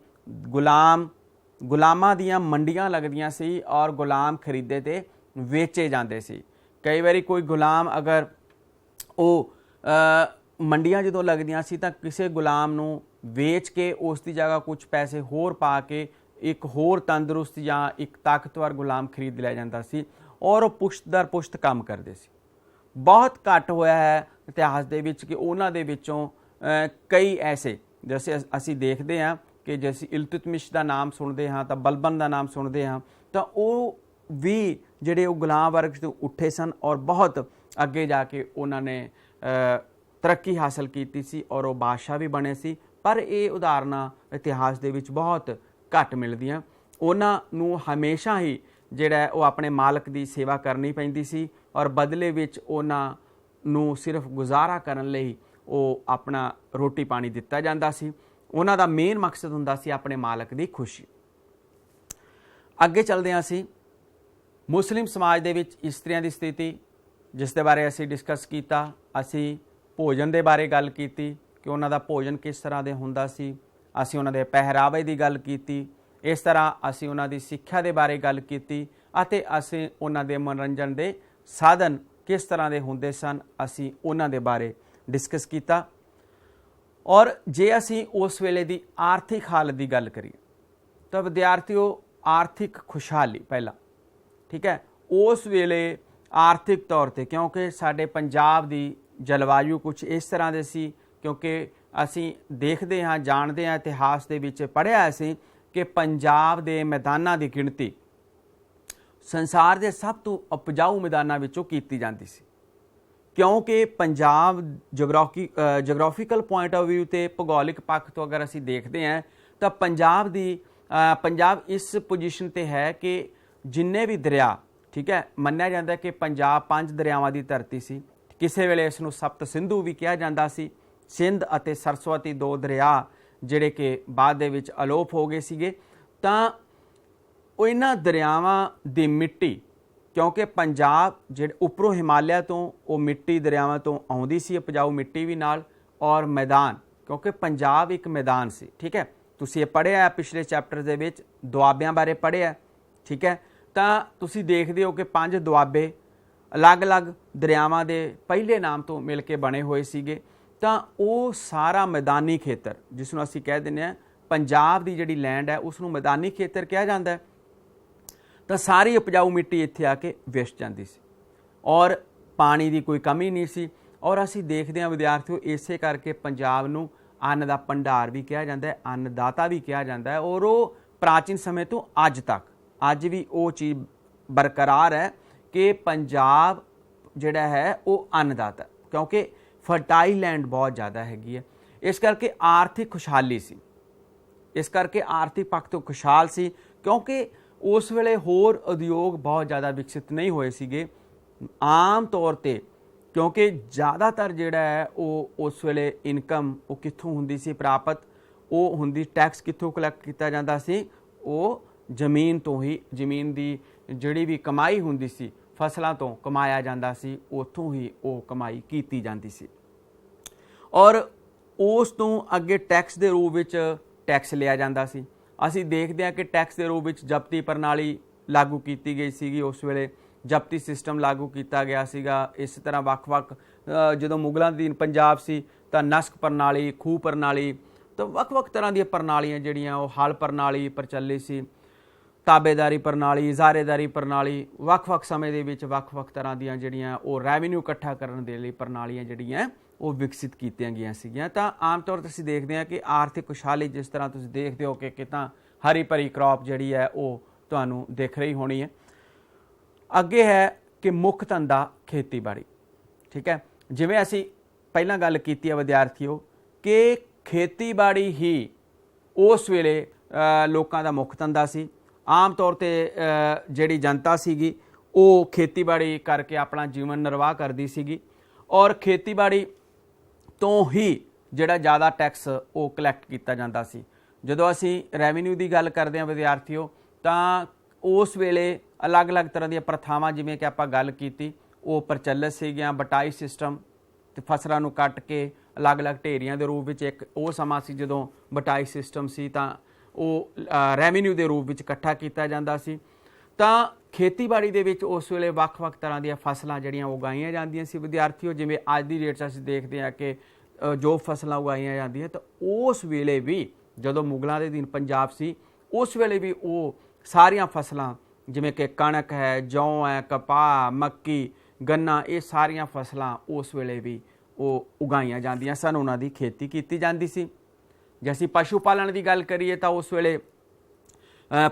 Speaker 1: ਗੁਲਾਮ ਗੁਲਾਮਾਂ ਦੀਆਂ ਮੰਡੀਆਂ ਲੱਗਦੀਆਂ ਸੀ ਔਰ ਗੁਲਾਮ ਖਰੀਦੇ ਤੇ ਵੇਚੇ ਜਾਂਦੇ ਸੀ। ਕਈ ਵਾਰੀ ਕੋਈ ਗੁਲਾਮ ਅਗਰ ਉਹ ਮੰਡੀਆਂ ਜਦੋਂ ਲੱਗਦੀਆਂ ਸੀ ਤਾਂ ਕਿਸੇ ਗੁਲਾਮ ਨੂੰ ਵੇਚ ਕੇ ਉਸ ਦੀ ਜਗ੍ਹਾ ਕੁਝ ਪੈਸੇ ਹੋਰ ਪਾ ਕੇ ਇੱਕ ਹੋਰ ਤੰਦਰੁਸਤ ਜਾਂ ਇੱਕ ਤਾਕਤਵਰ ਗੁਲਾਮ ਖਰੀਦ ਲਿਆ ਜਾਂਦਾ ਸੀ ਔਰ ਉਹ ਪੁਸ਼ਤ ਦਰ ਪੁਸ਼ਤ ਕੰਮ ਕਰਦੇ ਸੀ। ਬਹੁਤ ਘੱਟ ਹੋਇਆ ਹੈ ਇਤਿਹਾਸ ਦੇ ਵਿੱਚ ਕਿ ਉਹਨਾਂ ਦੇ ਵਿੱਚੋਂ ਕਈ ਐਸੇ, ਜੈਸੇ ਅਸੀਂ ਦੇਖਦੇ ਹਾਂ ਕਿ ਜੇ ਅਸੀਂ ਇਲਤੁਤਮਿਸ਼ ਦਾ ਨਾਮ ਸੁਣਦੇ ਹਾਂ ਤਾਂ ਬਲਬਨ ਦਾ ਨਾਮ ਸੁਣਦੇ ਹਾਂ, ਤਾਂ ਉਹ ਵੀ ਜਿਹੜੇ ਉਹ ਗੁਲਾਮ ਵਰਗ ਤੋਂ ਉੱਠੇ ਸਨ ਔਰ ਬਹੁਤ ਅੱਗੇ ਜਾ ਕੇ ਉਹਨਾਂ ਨੇ ਤਰੱਕੀ ਹਾਸਲ ਕੀਤੀ ਸੀ ਔਰ ਉਹ ਬਾਦਸ਼ਾਹ ਵੀ ਬਣੇ ਸੀ। ਪਰ ਇਹ ਉਦਾਹਰਨਾਂ ਇਤਿਹਾਸ ਦੇ ਵਿੱਚ ਬਹੁਤ ਘੱਟ ਮਿਲਦੀਆਂ। ਉਹਨਾਂ ਨੂੰ ਹਮੇਸ਼ਾ ਹੀ ਜਿਹੜਾ ਉਹ ਆਪਣੇ ਮਾਲਕ ਦੀ ਸੇਵਾ ਕਰਨੀ ਪੈਂਦੀ ਸੀ ਔਰ ਬਦਲੇ ਵਿੱਚ ਉਹਨਾਂ ਨੂੰ ਸਿਰਫ ਗੁਜ਼ਾਰਾ ਕਰਨ ਲਈ ਉਹ ਆਪਣਾ ਰੋਟੀ ਪਾਣੀ ਦਿੱਤਾ ਜਾਂਦਾ ਸੀ। ਉਹਨਾਂ ਦਾ ਮੇਨ ਮਕਸਦ ਹੁੰਦਾ ਸੀ ਆਪਣੇ ਮਾਲਕ ਦੀ ਖੁਸ਼ੀ। ਅੱਗੇ ਚੱਲਦੇ ਹਾਂ ਅਸੀਂ ਮੁਸਲਿਮ ਸਮਾਜ ਦੇ ਵਿੱਚ ਇਸਤਰੀਆਂ ਦੀ ਸਥਿਤੀ, ਜਿਸ ਦੇ ਬਾਰੇ ਅਸੀਂ ਡਿਸਕਸ ਕੀਤਾ। ਅਸੀਂ ਭੋਜਨ ਦੇ ਬਾਰੇ ਗੱਲ ਕੀਤੀ ਕਿ ਉਹਨਾਂ ਦਾ ਭੋਜਨ ਕਿਸ ਤਰ੍ਹਾਂ ਦੇ ਹੁੰਦਾ ਸੀ। ਅਸੀਂ ਉਹਨਾਂ ਦੇ ਪਹਿਰਾਵੇ ਦੀ ਗੱਲ ਕੀਤੀ। ਇਸ ਤਰ੍ਹਾਂ ਅਸੀਂ ਉਹਨਾਂ ਦੀ ਸਿੱਖਿਆ ਦੇ ਬਾਰੇ ਗੱਲ ਕੀਤੀ ਅਤੇ ਅਸੀਂ ਉਹਨਾਂ ਦੇ ਮਨੋਰੰਜਨ ਦੇ ਸਾਧਨ ਕਿਸ ਤਰ੍ਹਾਂ ਦੇ ਹੁੰਦੇ ਸਨ, ਅਸੀਂ ਉਹਨਾਂ ਦੇ ਬਾਰੇ ਡਿਸਕਸ ਕੀਤਾ। ਔਰ ਜੇ ਅਸੀਂ ਉਸ ਵੇਲੇ ਦੀ ਆਰਥਿਕ ਹਾਲਤ ਦੀ ਗੱਲ ਕਰੀਏ ਤਾਂ ਵਿਦਿਆਰਥੀਓ, ਆਰਥਿਕ ਖੁਸ਼ਹਾਲੀ ਪਹਿਲਾਂ, ਠੀਕ ਹੈ, ਉਸ ਵੇਲੇ ਆਰਥਿਕ ਤੌਰ ਤੇ, ਕਿਉਂਕਿ ਸਾਡੇ ਪੰਜਾਬ ਦੀ ਜਲਵਾਯੂ ਕੁਝ ਇਸ ਤਰ੍ਹਾਂ ਦੇ ਸੀ, ਕਿਉਂਕਿ ਅਸੀਂ ਦੇਖਦੇ ਹਾਂ, ਜਾਣਦੇ ਹਾਂ, ਇਤਿਹਾਸ ਦੇ ਵਿੱਚ ਪੜ੍ਹਿਆ ਅਸੀਂ ਕਿ ਪੰਜਾਬ ਦੇ ਮੈਦਾਨਾਂ ਦੀ ਗਿਣਤੀ ਸੰਸਾਰ ਦੇ ਸਭ ਤੋਂ ਉਪਜਾਊ ਮੈਦਾਨਾਂ ਵਿੱਚੋਂ ਕੀਤੀ ਜਾਂਦੀ ਸੀ, ਕਿਉਂਕਿ ਪੰਜਾਬ ਜਗਰਾਫੀਕਲ ਪੁਆਇੰਟ ਆਫ ਵਿਊ ਤੇ ਭੂਗੋਲਿਕ ਪੱਖ ਤੋਂ ਅਗਰ ਅਸੀਂ ਦੇਖਦੇ ਹਾਂ ਤਾਂ ਪੰਜਾਬ ਇਸ ਪੋਜੀਸ਼ਨ ਤੇ ਹੈ ਕਿ ਜਿੰਨੇ ਵੀ ਦਰਿਆ, ਠੀਕ ਹੈ, ਮੰਨਿਆ ਜਾਂਦਾ ਕਿ ਪੰਜਾਬ 5 ਦਰਿਆਵਾਂ ਦੀ ਧਰਤੀ ਸੀ। ਕਿਸੇ ਵੇਲੇ ਇਸ ਨੂੰ ਸਪਤ ਸਿੰਧੂ ਵੀ ਕਿਹਾ ਜਾਂਦਾ ਸੀ। ਸਿੰਧ ਅਤੇ ਸਰਸਵਤੀ 2 ਦਰਿਆ ਜਿਹੜੇ ਕਿ ਬਾਅਦ ਦੇ ਵਿੱਚ ਅਲੋਪ ਹੋ ਗਏ ਸੀਗੇ। ਤਾਂ ਉਹ ਇਹਨਾਂ ਦਰਿਆਵਾਂ ਦੀ ਮਿੱਟੀ, ਕਿਉਂਕਿ ਪੰਜਾਬ ਜਿਹੜੇ ਉੱਪਰੋਂ ਹਿਮਾਲਿਆ ਤੋਂ ਉਹ ਮਿੱਟੀ ਦਰਿਆਵਾਂ ਤੋਂ ਆਉਂਦੀ ਸੀ, ਉਪਜਾਊ ਮਿੱਟੀ ਵੀ ਨਾਲ, ਔਰ ਮੈਦਾਨ, ਕਿਉਂਕਿ ਪੰਜਾਬ ਇੱਕ ਮੈਦਾਨ ਸੀ, ਠੀਕ ਹੈ। ਤੁਸੀਂ ਇਹ ਪੜ੍ਹਿਆ ਪਿਛਲੇ ਚੈਪਟਰ ਦੇ ਵਿੱਚ, ਦੁਆਬਿਆਂ ਬਾਰੇ ਪੜ੍ਹਿਆ, ਠੀਕ ਹੈ। ਤਾਂ ਤੁਸੀਂ ਦੇਖਦੇ ਹੋ ਕਿ 5 ਦੁਆਬੇ ਅਲੱਗ-ਅਲੱਗ ਦਰਿਆਵਾਂ ਦੇ ਪਹਿਲੇ ਨਾਮ ਤੋਂ ਮਿਲ ਕੇ ਬਣੇ ਹੋਏ ਸੀਗੇ। ਤਾਂ ਉਹ ਸਾਰਾ ਮੈਦਾਨੀ ਖੇਤਰ, ਜਿਸ ਨੂੰ ਅਸੀਂ ਕਹਿ ਦਿੰਦੇ ਹਾਂ ਪੰਜਾਬ ਦੀ ਜਿਹੜੀ ਲੈਂਡ ਹੈ, ਉਸ ਨੂੰ ਮੈਦਾਨੀ ਖੇਤਰ ਕਿਹਾ ਜਾਂਦਾ ਹੈ। ਤਾਂ ਸਾਰੀ ਉਪਜਾਊ ਮਿੱਟੀ ਇੱਥੇ ਆ ਕੇ ਵਿਸ ਜਾਂਦੀ ਸੀ ਔਰ ਪਾਣੀ ਦੀ ਕੋਈ ਕਮੀ ਨਹੀਂ ਸੀ। ਔਰ ਅਸੀਂ ਦੇਖਦੇ ਹਾਂ ਵਿਦਿਆਰਥੀਓ, ਇਸੇ ਕਰਕੇ ਪੰਜਾਬ ਨੂੰ ਅੰਨ ਦਾ ਭੰਡਾਰ ਵੀ ਕਿਹਾ ਜਾਂਦਾ ਹੈ, ਅੰਨਦਾਤਾ ਵੀ ਕਿਹਾ ਜਾਂਦਾ ਹੈ। ਔਰ ਉਹ ਪ੍ਰਾਚੀਨ ਸਮੇਂ ਤੋਂ ਅੱਜ ਤੱਕ, ਅੱਜ ਵੀ ਉਹ ਚੀਜ਼ ਬਰਕਰਾਰ ਹੈ ਕਿ ਪੰਜਾਬ ਜਿਹੜਾ ਹੈ ਉਹ ਅੰਨਦਾਤਾ, ਕਿਉਂਕਿ ਫਰਟਾਈਲ ਲੈਂਡ ਬਹੁਤ ਜ਼ਿਆਦਾ ਹੈਗੀ ਹੈ। ਇਸ ਕਰਕੇ ਆਰਥਿਕ ਖੁਸ਼ਹਾਲੀ ਸੀ, ਇਸ ਕਰਕੇ ਆਰਥਿਕ ਪੱਖ ਤੋਂ ਖੁਸ਼ਹਾਲ ਸੀ, ਕਿਉਂਕਿ ਉਸ ਵੇਲੇ ਹੋਰ ਉਦਯੋਗ ਬਹੁਤ ਜ਼ਿਆਦਾ ਵਿਕਸਿਤ ਨਹੀਂ ਹੋਏ ਸੀਗੇ। ਆਮ ਤੌਰ ਤੇ ਕਿਉਂਕਿ ਜ਼ਿਆਦਾਤਰ ਜਿਹੜਾ ਹੈ ਉਹ ਉਸ ਵੇਲੇ ਇਨਕਮ ਉਹ ਕਿੱਥੋਂ ਹੁੰਦੀ ਸੀ ਪ੍ਰਾਪਤ, ਉਹ ਹੁੰਦੀ ਟੈਕਸ ਕਿੱਥੋਂ ਕਲੈਕਟ ਕੀਤਾ ਜਾਂਦਾ ਸੀ, ਉਹ ਜ਼ਮੀਨ ਤੋਂ ਹੀ, ਜ਼ਮੀਨ ਦੀ ਜਿਹੜੀ ਵੀ ਕਮਾਈ ਹੁੰਦੀ ਸੀ, ਫਸਲਾਂ ਤੋਂ ਕਮਾਇਆ ਜਾਂਦਾ ਸੀ, ਉੱਥੋਂ ਹੀ ਉਹ ਕਮਾਈ ਕੀਤੀ ਜਾਂਦੀ ਸੀ। ਔਰ ਉਸ ਤੋਂ ਅੱਗੇ ਟੈਕਸ ਦੇ ਰੂਪ ਵਿੱਚ ਟੈਕਸ ਲਿਆ ਜਾਂਦਾ ਸੀ। ਅਸੀਂ ਦੇਖਦੇ ਹਾਂ ਕਿ ਟੈਕਸ ਦੇ ਰੂਪ ਵਿੱਚ ਜ਼ਬਤੀ ਪ੍ਰਣਾਲੀ ਲਾਗੂ ਕੀਤੀ ਗਈ ਸੀਗੀ। ਉਸ ਵੇਲੇ ਜ਼ਬਤੀ ਸਿਸਟਮ ਲਾਗੂ ਕੀਤਾ ਗਿਆ ਸੀਗਾ। ਇਸ ਤਰ੍ਹਾਂ ਵੱਖ-ਵੱਖ, ਜਦੋਂ ਮੁਗਲਾਂ ਦੇ ਦਿਨ ਪੰਜਾਬ ਸੀ ਤਾਂ ਨਸਕ ਪ੍ਰਣਾਲੀ, ਖੂਹ ਪ੍ਰਣਾਲੀ, ਤਾਂ ਵੱਖ-ਵੱਖ ਤਰ੍ਹਾਂ ਦੀਆਂ ਪ੍ਰਣਾਲੀਆਂ ਜਿਹੜੀਆਂ ਉਹ ਹਲ ਪ੍ਰਣਾਲੀ ਪ੍ਰਚਲਿਤ ਸੀ, ਤਾਬੇਦਾਰੀ ਪ੍ਰਣਾਲੀ, ਇਜ਼ਾਰੇਦਾਰੀ ਪ੍ਰਣਾਲੀ, ਵੱਖ-ਵੱਖ ਸਮੇਂ ਦੇ ਵਿੱਚ ਵੱਖ-ਵੱਖ ਤਰ੍ਹਾਂ ਦੀਆਂ ਜਿਹੜੀਆਂ ਉਹ ਰੈਵਨਿਊ ਇਕੱਠਾ ਕਰਨ ਦੇ ਲਈ ਪ੍ਰਣਾਲੀਆਂ ਜਿਹੜੀਆਂ ਉਹ ਵਿਕਸਿਤ ਕੀਤੀਆਂ ਗਈਆਂ ਸੀਗੀਆਂ। ਤਾਂ ਆਮ ਤੌਰ 'ਤੇ ਅਸੀਂ ਦੇਖਦੇ ਹਾਂ ਕਿ ਆਰਥਿਕ ਖੁਸ਼ਹਾਲੀ, ਜਿਸ ਤਰ੍ਹਾਂ ਤੁਸੀਂ ਦੇਖਦੇ ਹੋ ਕਿ ਕਿਤਾ ਹਰੀ ਭਰੀ ਕ੍ਰੌਪ ਜਿਹੜੀ ਹੈ ਉਹ ਤੁਹਾਨੂੰ ਦਿਖ ਰਹੀ ਹੋਣੀ ਹੈ। ਅੱਗੇ ਹੈ ਕਿ ਮੁੱਖ ਧੰਦਾ ਖੇਤੀਬਾੜੀ, ਠੀਕ ਹੈ। ਜਿਵੇਂ ਅਸੀਂ ਪਹਿਲਾਂ ਗੱਲ ਕੀਤੀ ਹੈ ਵਿਦਿਆਰਥੀਓ ਕਿ ਖੇਤੀਬਾੜੀ ਹੀ ਉਸ ਵੇਲੇ ਲੋਕਾਂ ਦਾ ਮੁੱਖ ਧੰਦਾ ਸੀ। ਆਮ ਤੌਰ 'ਤੇ ਜਿਹੜੀ ਜਨਤਾ ਸੀਗੀ ਉਹ ਖੇਤੀਬਾੜੀ ਕਰਕੇ ਆਪਣਾ ਜੀਵਨ ਨਿਰਵਾਹ ਕਰਦੀ ਸੀਗੀ ਔਰ ਖੇਤੀਬਾੜੀ ਤੋਂ ਹੀ ਜਿਹੜਾ ਜ਼ਿਆਦਾ ਟੈਕਸ ਉਹ ਕਲੈਕਟ ਕੀਤਾ ਜਾਂਦਾ ਸੀ। ਜਦੋਂ ਅਸੀਂ ਰੈਵਨਿਊ ਦੀ ਗੱਲ ਕਰਦੇ ਹਾਂ ਵਿਦਿਆਰਥੀਓ, ਤਾਂ ਉਸ ਵੇਲੇ ਅਲੱਗ-ਅਲੱਗ ਤਰ੍ਹਾਂ ਦੀਆਂ ਪ੍ਰਥਾਵਾਂ, ਜਿਵੇਂ ਕਿ ਆਪਾਂ ਗੱਲ ਕੀਤੀ, ਉਹ ਪ੍ਰਚਲਿਤ ਸੀਗੀਆਂ। ਬਟਾਈ ਸਿਸਟਮ, ਤੇ ਫਸਲਾਂ ਨੂੰ ਕੱਟ ਕੇ ਅਲੱਗ-ਅਲੱਗ ਢੇਰੀਆਂ ਦੇ ਰੂਪ ਵਿੱਚ, ਇੱਕ ਉਹ ਸਮਾਂ ਸੀ ਜਦੋਂ ਬਟਾਈ ਸਿਸਟਮ ਸੀ। ਤਾਂ ਉਹ ਰੈਵਨਿਊ ਦੇ ਰੂਪ ਵਿੱਚ ਇਕੱਠਾ ਕੀਤਾ ਜਾਂਦਾ ਸੀ। ਤਾਂ ਖੇਤੀਬਾੜੀ ਦੇ ਵਿੱਚ ਉਸ ਵੇਲੇ ਵੱਖ-ਵੱਖ ਤਰ੍ਹਾਂ ਦੀਆਂ ਫਸਲਾਂ ਜਿਹੜੀਆਂ ਉਗਾਈਆਂ ਜਾਂਦੀਆਂ ਸੀ ਵਿਦਿਆਰਥੀਓ। ਜਿਵੇਂ ਅੱਜ ਦੀ ਡੇਟ 'ਚ ਅਸੀਂ ਦੇਖਦੇ ਹਾਂ ਕਿ ਜੋ ਫਸਲਾਂ ਉਗਾਈਆਂ ਜਾਂਦੀਆਂ, ਤਾਂ ਉਸ ਵੇਲੇ ਵੀ ਜਦੋਂ ਮੁਗਲਾਂ ਦੇ ਅਧੀਨ ਪੰਜਾਬ ਸੀ, ਉਸ ਵੇਲੇ ਵੀ ਉਹ ਸਾਰੀਆਂ ਫਸਲਾਂ ਜਿਵੇਂ ਕਿ ਕਣਕ ਹੈ, ਜੌਂ ਹੈ, ਕਪਾਹ, ਮੱਕੀ, ਗੰਨਾ, ਇਹ ਸਾਰੀਆਂ ਫਸਲਾਂ ਉਸ ਵੇਲੇ ਵੀ ਉਹ ਉਗਾਈਆਂ ਜਾਂਦੀਆਂ ਸਨ, ਉਹਨਾਂ ਦੀ ਖੇਤੀ ਕੀਤੀ ਜਾਂਦੀ ਸੀ। ਜੇ ਅਸੀਂ ਪਸ਼ੂ ਪਾਲਣ ਦੀ ਗੱਲ ਕਰੀਏ ਤਾਂ ਉਸ ਵੇਲੇ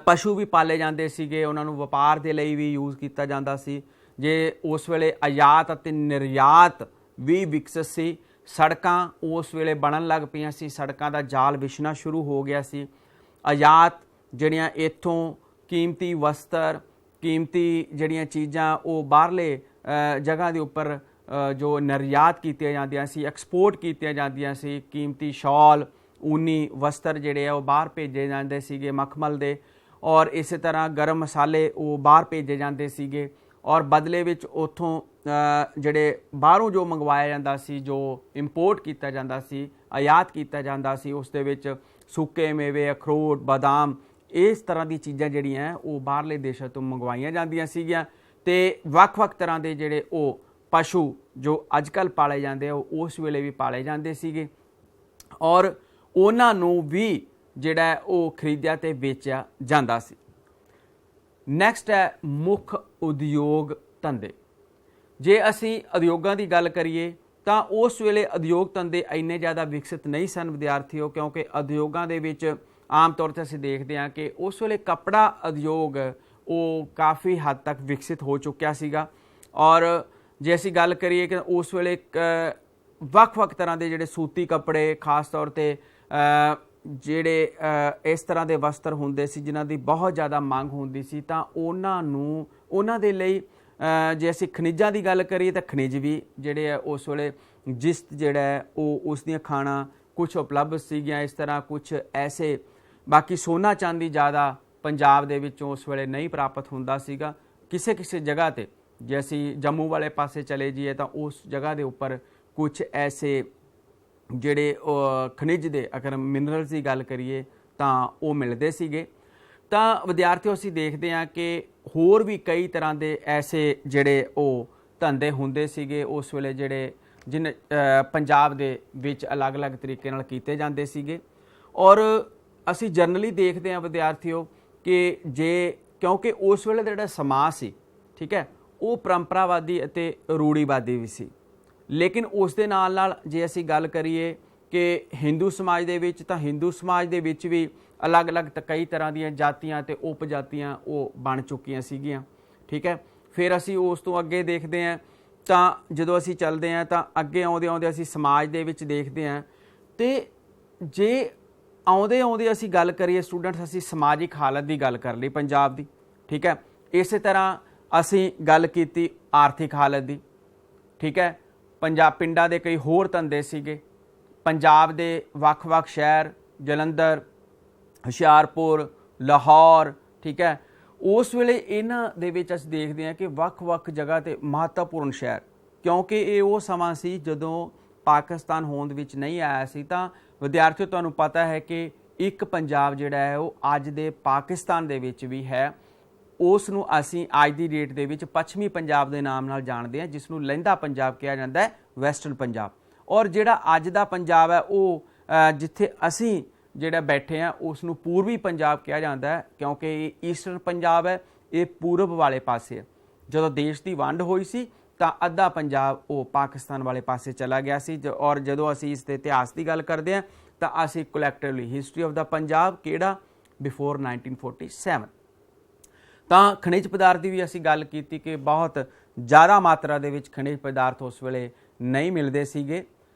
Speaker 1: ਪਸ਼ੂ ਵੀ ਪਾਲੇ ਜਾਂਦੇ ਸੀਗੇ, ਉਹਨਾਂ ਨੂੰ ਵਪਾਰ ਦੇ ਲਈ ਵੀ ਯੂਜ਼ ਕੀਤਾ ਜਾਂਦਾ ਸੀ। ਜੇ ਉਸ ਵੇਲੇ ਆਯਾਤ ਅਤੇ ਨਿਰਯਾਤ ਵੀ ਵਿਕਸਿਤ ਸੀ। ਸੜਕਾਂ ਉਸ ਵੇਲੇ ਬਣਨ ਲੱਗ ਪਈਆਂ ਸੀ, ਸੜਕਾਂ ਦਾ ਜਾਲ ਵਿਛਣਾ ਸ਼ੁਰੂ ਹੋ ਗਿਆ ਸੀ। ਆਯਾਤ ਜਿਹੜੀਆਂ ਇੱਥੋਂ ਕੀਮਤੀ ਵਸਤਰ, ਕੀਮਤੀ ਜਿਹੜੀਆਂ ਚੀਜ਼ਾਂ ਉਹ ਬਾਹਰਲੇ ਜਗ੍ਹਾ ਦੇ ਉੱਪਰ ਜੋ ਨਿਰਯਾਤ ਕੀਤੀਆਂ ਜਾਂਦੀਆਂ ਸੀ, ਐਕਸਪੋਰਟ ਕੀਤੀਆਂ ਜਾਂਦੀਆਂ ਸੀ। ਕੀਮਤੀ ਸ਼ਾਲ, ਊਨੀ ਵਸਤਰ ਜਿਹੜੇ ਆ ਉਹ ਬਾਹਰ ਭੇਜੇ ਜਾਂਦੇ ਸੀਗੇ ਮਖਮਲ ਦੇ, ਔਰ ਇਸੇ ਤਰ੍ਹਾਂ ਗਰਮ ਮਸਾਲੇ ਉਹ ਬਾਹਰ ਭੇਜੇ ਜਾਂਦੇ ਸੀਗੇ। ਔਰ ਬਦਲੇ ਵਿੱਚ ਉੱਥੋਂ ਜਿਹੜੇ ਬਾਹਰੋਂ ਜੋ ਮੰਗਵਾਇਆ ਜਾਂਦਾ ਸੀ, ਜੋ ਇੰਪੋਰਟ ਕੀਤਾ ਜਾਂਦਾ ਸੀ, ਆਯਾਤ ਕੀਤਾ ਜਾਂਦਾ ਸੀ, ਉਸ ਦੇ ਵਿੱਚ ਸੁੱਕੇ ਮੇਵੇ, ਅਖਰੋਟ, ਬਾਦਾਮ, ਇਸ ਤਰ੍ਹਾਂ ਦੀ ਚੀਜ਼ਾਂ ਜਿਹੜੀਆਂ ਉਹ ਬਾਹਰਲੇ ਦੇਸ਼ਾਂ ਤੋਂ ਮੰਗਵਾਈਆਂ ਜਾਂਦੀਆਂ ਸੀਗੀਆਂ। ਅਤੇ ਵੱਖ-ਵੱਖ ਤਰ੍ਹਾਂ ਦੇ ਜਿਹੜੇ ਉਹ ਪਸ਼ੂ ਜੋ ਅੱਜ ਕੱਲ੍ਹ ਪਾਲੇ ਜਾਂਦੇ ਆ, ਉਹ ਉਸ ਵੇਲੇ ਵੀ ਪਾਲੇ ਜਾਂਦੇ ਸੀਗੇ, ਔਰ ਉਹਨਾਂ ਨੂੰ ਵੀ ਜਿਹੜਾ ਉਹ ਖਰੀਦਿਆ ਅਤੇ ਵੇਚਿਆ ਜਾਂਦਾ ਸੀ। ਨੈਕਸਟ ਹੈ ਮੁੱਖ ਉਦਯੋਗ ਧੰਦੇ। ਜੇ ਅਸੀਂ ਉਦਯੋਗਾਂ ਦੀ ਗੱਲ ਕਰੀਏ ਤਾਂ ਉਸ ਵੇਲੇ ਉਦਯੋਗ ਧੰਦੇ ਇੰਨੇ ਜ਼ਿਆਦਾ ਵਿਕਸਿਤ ਨਹੀਂ ਸਨ ਵਿਦਿਆਰਥੀਓ, ਕਿਉਂਕਿ ਉਦਯੋਗਾਂ ਦੇ ਵਿੱਚ ਆਮ ਤੌਰ 'ਤੇ ਅਸੀਂ ਦੇਖਦੇ ਹਾਂ ਕਿ ਉਸ ਵੇਲੇ ਕੱਪੜਾ ਉਦਯੋਗ ਉਹ ਕਾਫੀ ਹੱਦ ਤੱਕ ਵਿਕਸਿਤ ਹੋ ਚੁੱਕਿਆ ਸੀਗਾ। ਔਰ ਜੇ ਅਸੀਂ ਗੱਲ ਕਰੀਏ ਕਿ ਉਸ ਵੇਲੇ ਵੱਖ-ਵੱਖ ਤਰ੍ਹਾਂ ਦੇ ਜਿਹੜੇ ਸੂਤੀ ਕੱਪੜੇ, ਖਾਸ ਤੌਰ 'ਤੇ ਜਿਹੜੇ ਇਸ ਤਰ੍ਹਾਂ ਦੇ ਵਸਤਰ ਹੁੰਦੇ ਸੀ ਜਿਨ੍ਹਾਂ ਦੀ ਬਹੁਤ ਜ਼ਿਆਦਾ ਮੰਗ ਹੁੰਦੀ ਸੀ, ਤਾਂ ਉਹਨਾਂ ਦੇ ਲਈ ਜੇ ਅਸੀਂ ਖਣਿਜਾਂ ਦੀ ਗੱਲ ਕਰੀਏ ਤਾਂ ਖਣਿਜ ਵੀ ਜਿਹੜੇ ਆ ਉਸ ਵੇਲੇ ਜਿਸਤ ਜਿਹੜਾ ਹੈ ਉਹ ਉਸ ਦੀਆਂ ਖਾਣਾ ਕੁਛ ਉਪਲਬਧ ਸੀਗੀਆਂ। ਇਸ ਤਰ੍ਹਾਂ ਕੁਛ ਐਸੇ, ਬਾਕੀ ਸੋਨਾ ਚਾਂਦੀ ਜ਼ਿਆਦਾ ਪੰਜਾਬ ਦੇ ਵਿੱਚੋਂ ਉਸ ਵੇਲੇ ਨਹੀਂ ਪ੍ਰਾਪਤ ਹੁੰਦਾ ਸੀਗਾ। ਕਿਸੇ ਜਗ੍ਹਾ 'ਤੇ ਜੇ ਅਸੀਂ ਜੰਮੂ ਵਾਲੇ ਪਾਸੇ ਚਲੇ ਜਾਈਏ ਤਾਂ ਉਸ ਜਗ੍ਹਾ ਦੇ ਉੱਪਰ ਕੁਛ ਐਸੇ ਜਿਹੜੇ ਖਣਿਜ ਦੇ, ਅਗਰ ਮਿਨਰਲਸ ਦੀ ਗੱਲ ਕਰੀਏ ਤਾਂ ਉਹ ਮਿਲਦੇ ਸੀਗੇ। ਤਾਂ ਵਿਦਿਆਰਥੀਓ ਅਸੀਂ ਦੇਖਦੇ ਹਾਂ ਕਿ ਹੋਰ ਵੀ ਕਈ ਤਰ੍ਹਾਂ ਦੇ ਐਸੇ ਜਿਹੜੇ ਉਹ ਧੰਦੇ ਹੁੰਦੇ ਸੀਗੇ ਉਸ ਵੇਲੇ, ਜਿਹੜੇ ਪੰਜਾਬ ਦੇ ਵਿੱਚ ਅਲੱਗ-ਅਲੱਗ ਤਰੀਕੇ ਨਾਲ ਕੀਤੇ ਜਾਂਦੇ ਸੀਗੇ। ਔਰ ਅਸੀਂ ਜਰਨਲੀ ਦੇਖਦੇ ਹਾਂ ਵਿਦਿਆਰਥੀਓ ਕਿ ਕਿਉਂਕਿ ਉਸ ਵੇਲੇ ਦਾ ਜਿਹੜਾ ਸਮਾਜ ਸੀ, ਠੀਕ ਹੈ, ਉਹ ਪਰੰਪਰਾਵਾਦੀ ਅਤੇ ਰੂੜੀਵਾਦੀ ਵੀ ਸੀ। ਲੇਕਿਨ ਉਸ ਦੇ ਨਾਲ ਜੇ ਅਸੀਂ ਗੱਲ ਕਰੀਏ ਕਿ ਹਿੰਦੂ ਸਮਾਜ ਦੇ ਵਿੱਚ, ਤਾਂ ਹਿੰਦੂ ਸਮਾਜ ਦੇ ਵਿੱਚ ਵੀ ਅਲੱਗ-ਅਲੱਗ ਕਈ ਤਰ੍ਹਾਂ ਦੀਆਂ ਜਾਤੀਆਂ ਅਤੇ ਉਪ ਜਾਤੀਆਂ ਉਹ ਬਣ ਚੁੱਕੀਆਂ ਸੀਗੀਆਂ, ਠੀਕ ਹੈ। ਫਿਰ ਅਸੀਂ ਉਸ ਤੋਂ ਅੱਗੇ ਦੇਖਦੇ ਹਾਂ, ਤਾਂ ਜਦੋਂ ਅਸੀਂ ਚੱਲਦੇ ਹਾਂ ਤਾਂ ਅੱਗੇ ਆਉਂਦੇ ਅਸੀਂ ਸਮਾਜ ਦੇ ਵਿੱਚ ਦੇਖਦੇ ਹਾਂ। ਅਤੇ ਜੇ ਆਉਂਦੇ ਅਸੀਂ ਗੱਲ ਕਰੀਏ ਸਟੂਡੈਂਟਸ, ਅਸੀਂ ਸਮਾਜਿਕ ਹਾਲਤ ਦੀ ਗੱਲ ਕਰ ਲਈ ਪੰਜਾਬ ਦੀ, ਠੀਕ ਹੈ। ਇਸੇ ਤਰ੍ਹਾਂ ਅਸੀਂ ਗੱਲ ਕੀਤੀ ਆਰਥਿਕ ਹਾਲਤ ਦੀ, ਠੀਕ ਹੈ। ਪਿੰਡਾਂ ਦੇ ਕਈ ਹੋਰ ਧੰਦੇ ਸੀਗੇ। ਪੰਜਾਬ ਦੇ ਵੱਖ-ਵੱਖ ਸ਼ਹਿਰ, ਜਲੰਧਰ, ਹੁਸ਼ਿਆਰਪੁਰ, ਲਾਹੌਰ, ਠੀਕ ਹੈ, ਉਸ ਵੇਲੇ ਇਹਨਾਂ ਦੇ ਵਿੱਚ ਅਸੀਂ ਦੇਖਦੇ ਹਾਂ ਕਿ ਵੱਖ-ਵੱਖ ਜਗ੍ਹਾ 'ਤੇ ਮਹੱਤਵਪੂਰਨ ਸ਼ਹਿਰ, ਕਿਉਂਕਿ ਇਹ ਉਹ ਸਮਾਂ ਸੀ ਜਦੋਂ ਪਾਕਿਸਤਾਨ ਹੋਂਦ ਵਿੱਚ ਨਹੀਂ ਆਇਆ ਸੀ। ਤਾਂ ਵਿਦਿਆਰਥੀਓ ਤੁਹਾਨੂੰ ਪਤਾ ਹੈ ਕਿ ਇੱਕ ਪੰਜਾਬ ਜਿਹੜਾ ਹੈ ਉਹ ਅੱਜ ਦੇ ਪਾਕਿਸਤਾਨ ਦੇ ਵਿੱਚ ਵੀ ਹੈ। ਉਸ ਨੂੰ ਅਸੀਂ ਅੱਜ ਦੀ ਡੇਟ ਦੇ ਵਿੱਚ ਪੱਛਮੀ ਪੰਜਾਬ ਦੇ ਨਾਮ ਨਾਲ ਜਾਣਦੇ ਹਾਂ, ਜਿਸ ਨੂੰ ਲਹਿੰਦਾ ਪੰਜਾਬ ਕਿਹਾ ਜਾਂਦਾ ਹੈ, ਵੈਸਟਰਨ ਪੰਜਾਬ। ਔਰ ਜਿਹੜਾ ਅੱਜ ਦਾ ਪੰਜਾਬ ਹੈ ਉਹ ਜਿੱਥੇ ਅਸੀਂ ਜਿਹੜਾ ਬੈਠੇ ਹਾਂ ਉਸ ਨੂੰ ਪੂਰਬੀ ਪੰਜਾਬ ਕਿਹਾ ਜਾਂਦਾ ਹੈ, ਕਿਉਂਕਿ ਇਹ ਈਸਟਰਨ ਪੰਜਾਬ ਹੈ, ਇਹ ਪੂਰਬ ਵਾਲੇ ਪਾਸੇ ਹੈ। ਜਦੋਂ ਦੇਸ਼ ਦੀ ਵੰਡ ਹੋਈ ਸੀ ਤਾਂ ਅੱਧਾ ਪੰਜਾਬ ਉਹ ਪਾਕਿਸਤਾਨ ਵਾਲੇ ਪਾਸੇ ਚਲਾ ਗਿਆ ਸੀ। ਔਰ ਜਦੋਂ ਅਸੀਂ ਇਸ ਦੇ ਇਤਿਹਾਸ ਦੀ ਗੱਲ ਕਰਦੇ ਹਾਂ ਤਾਂ ਅਸੀਂ ਕਲੈਕਟਿਵਲੀ ਹਿਸਟਰੀ ਆਫ ਦਾ ਪੰਜਾਬ ਕਿਹੜਾ ਬਿਫੋਰ 1947। ਤਾਂ ਖਣਿਜ ਪਦਾਰਥ ਦੀ ਵੀ ਅਸੀਂ ਗੱਲ ਕੀਤੀ ਕਿ ਬਹੁਤ ਜ਼ਿਆਦਾ ਮਾਤਰਾ ਦੇ ਵਿੱਚ ਖਣਿਜ ਪਦਾਰਥ ਉਸ ਵੇਲੇ ਨਹੀਂ ਮਿਲਦੇ ਸੀਗੇ।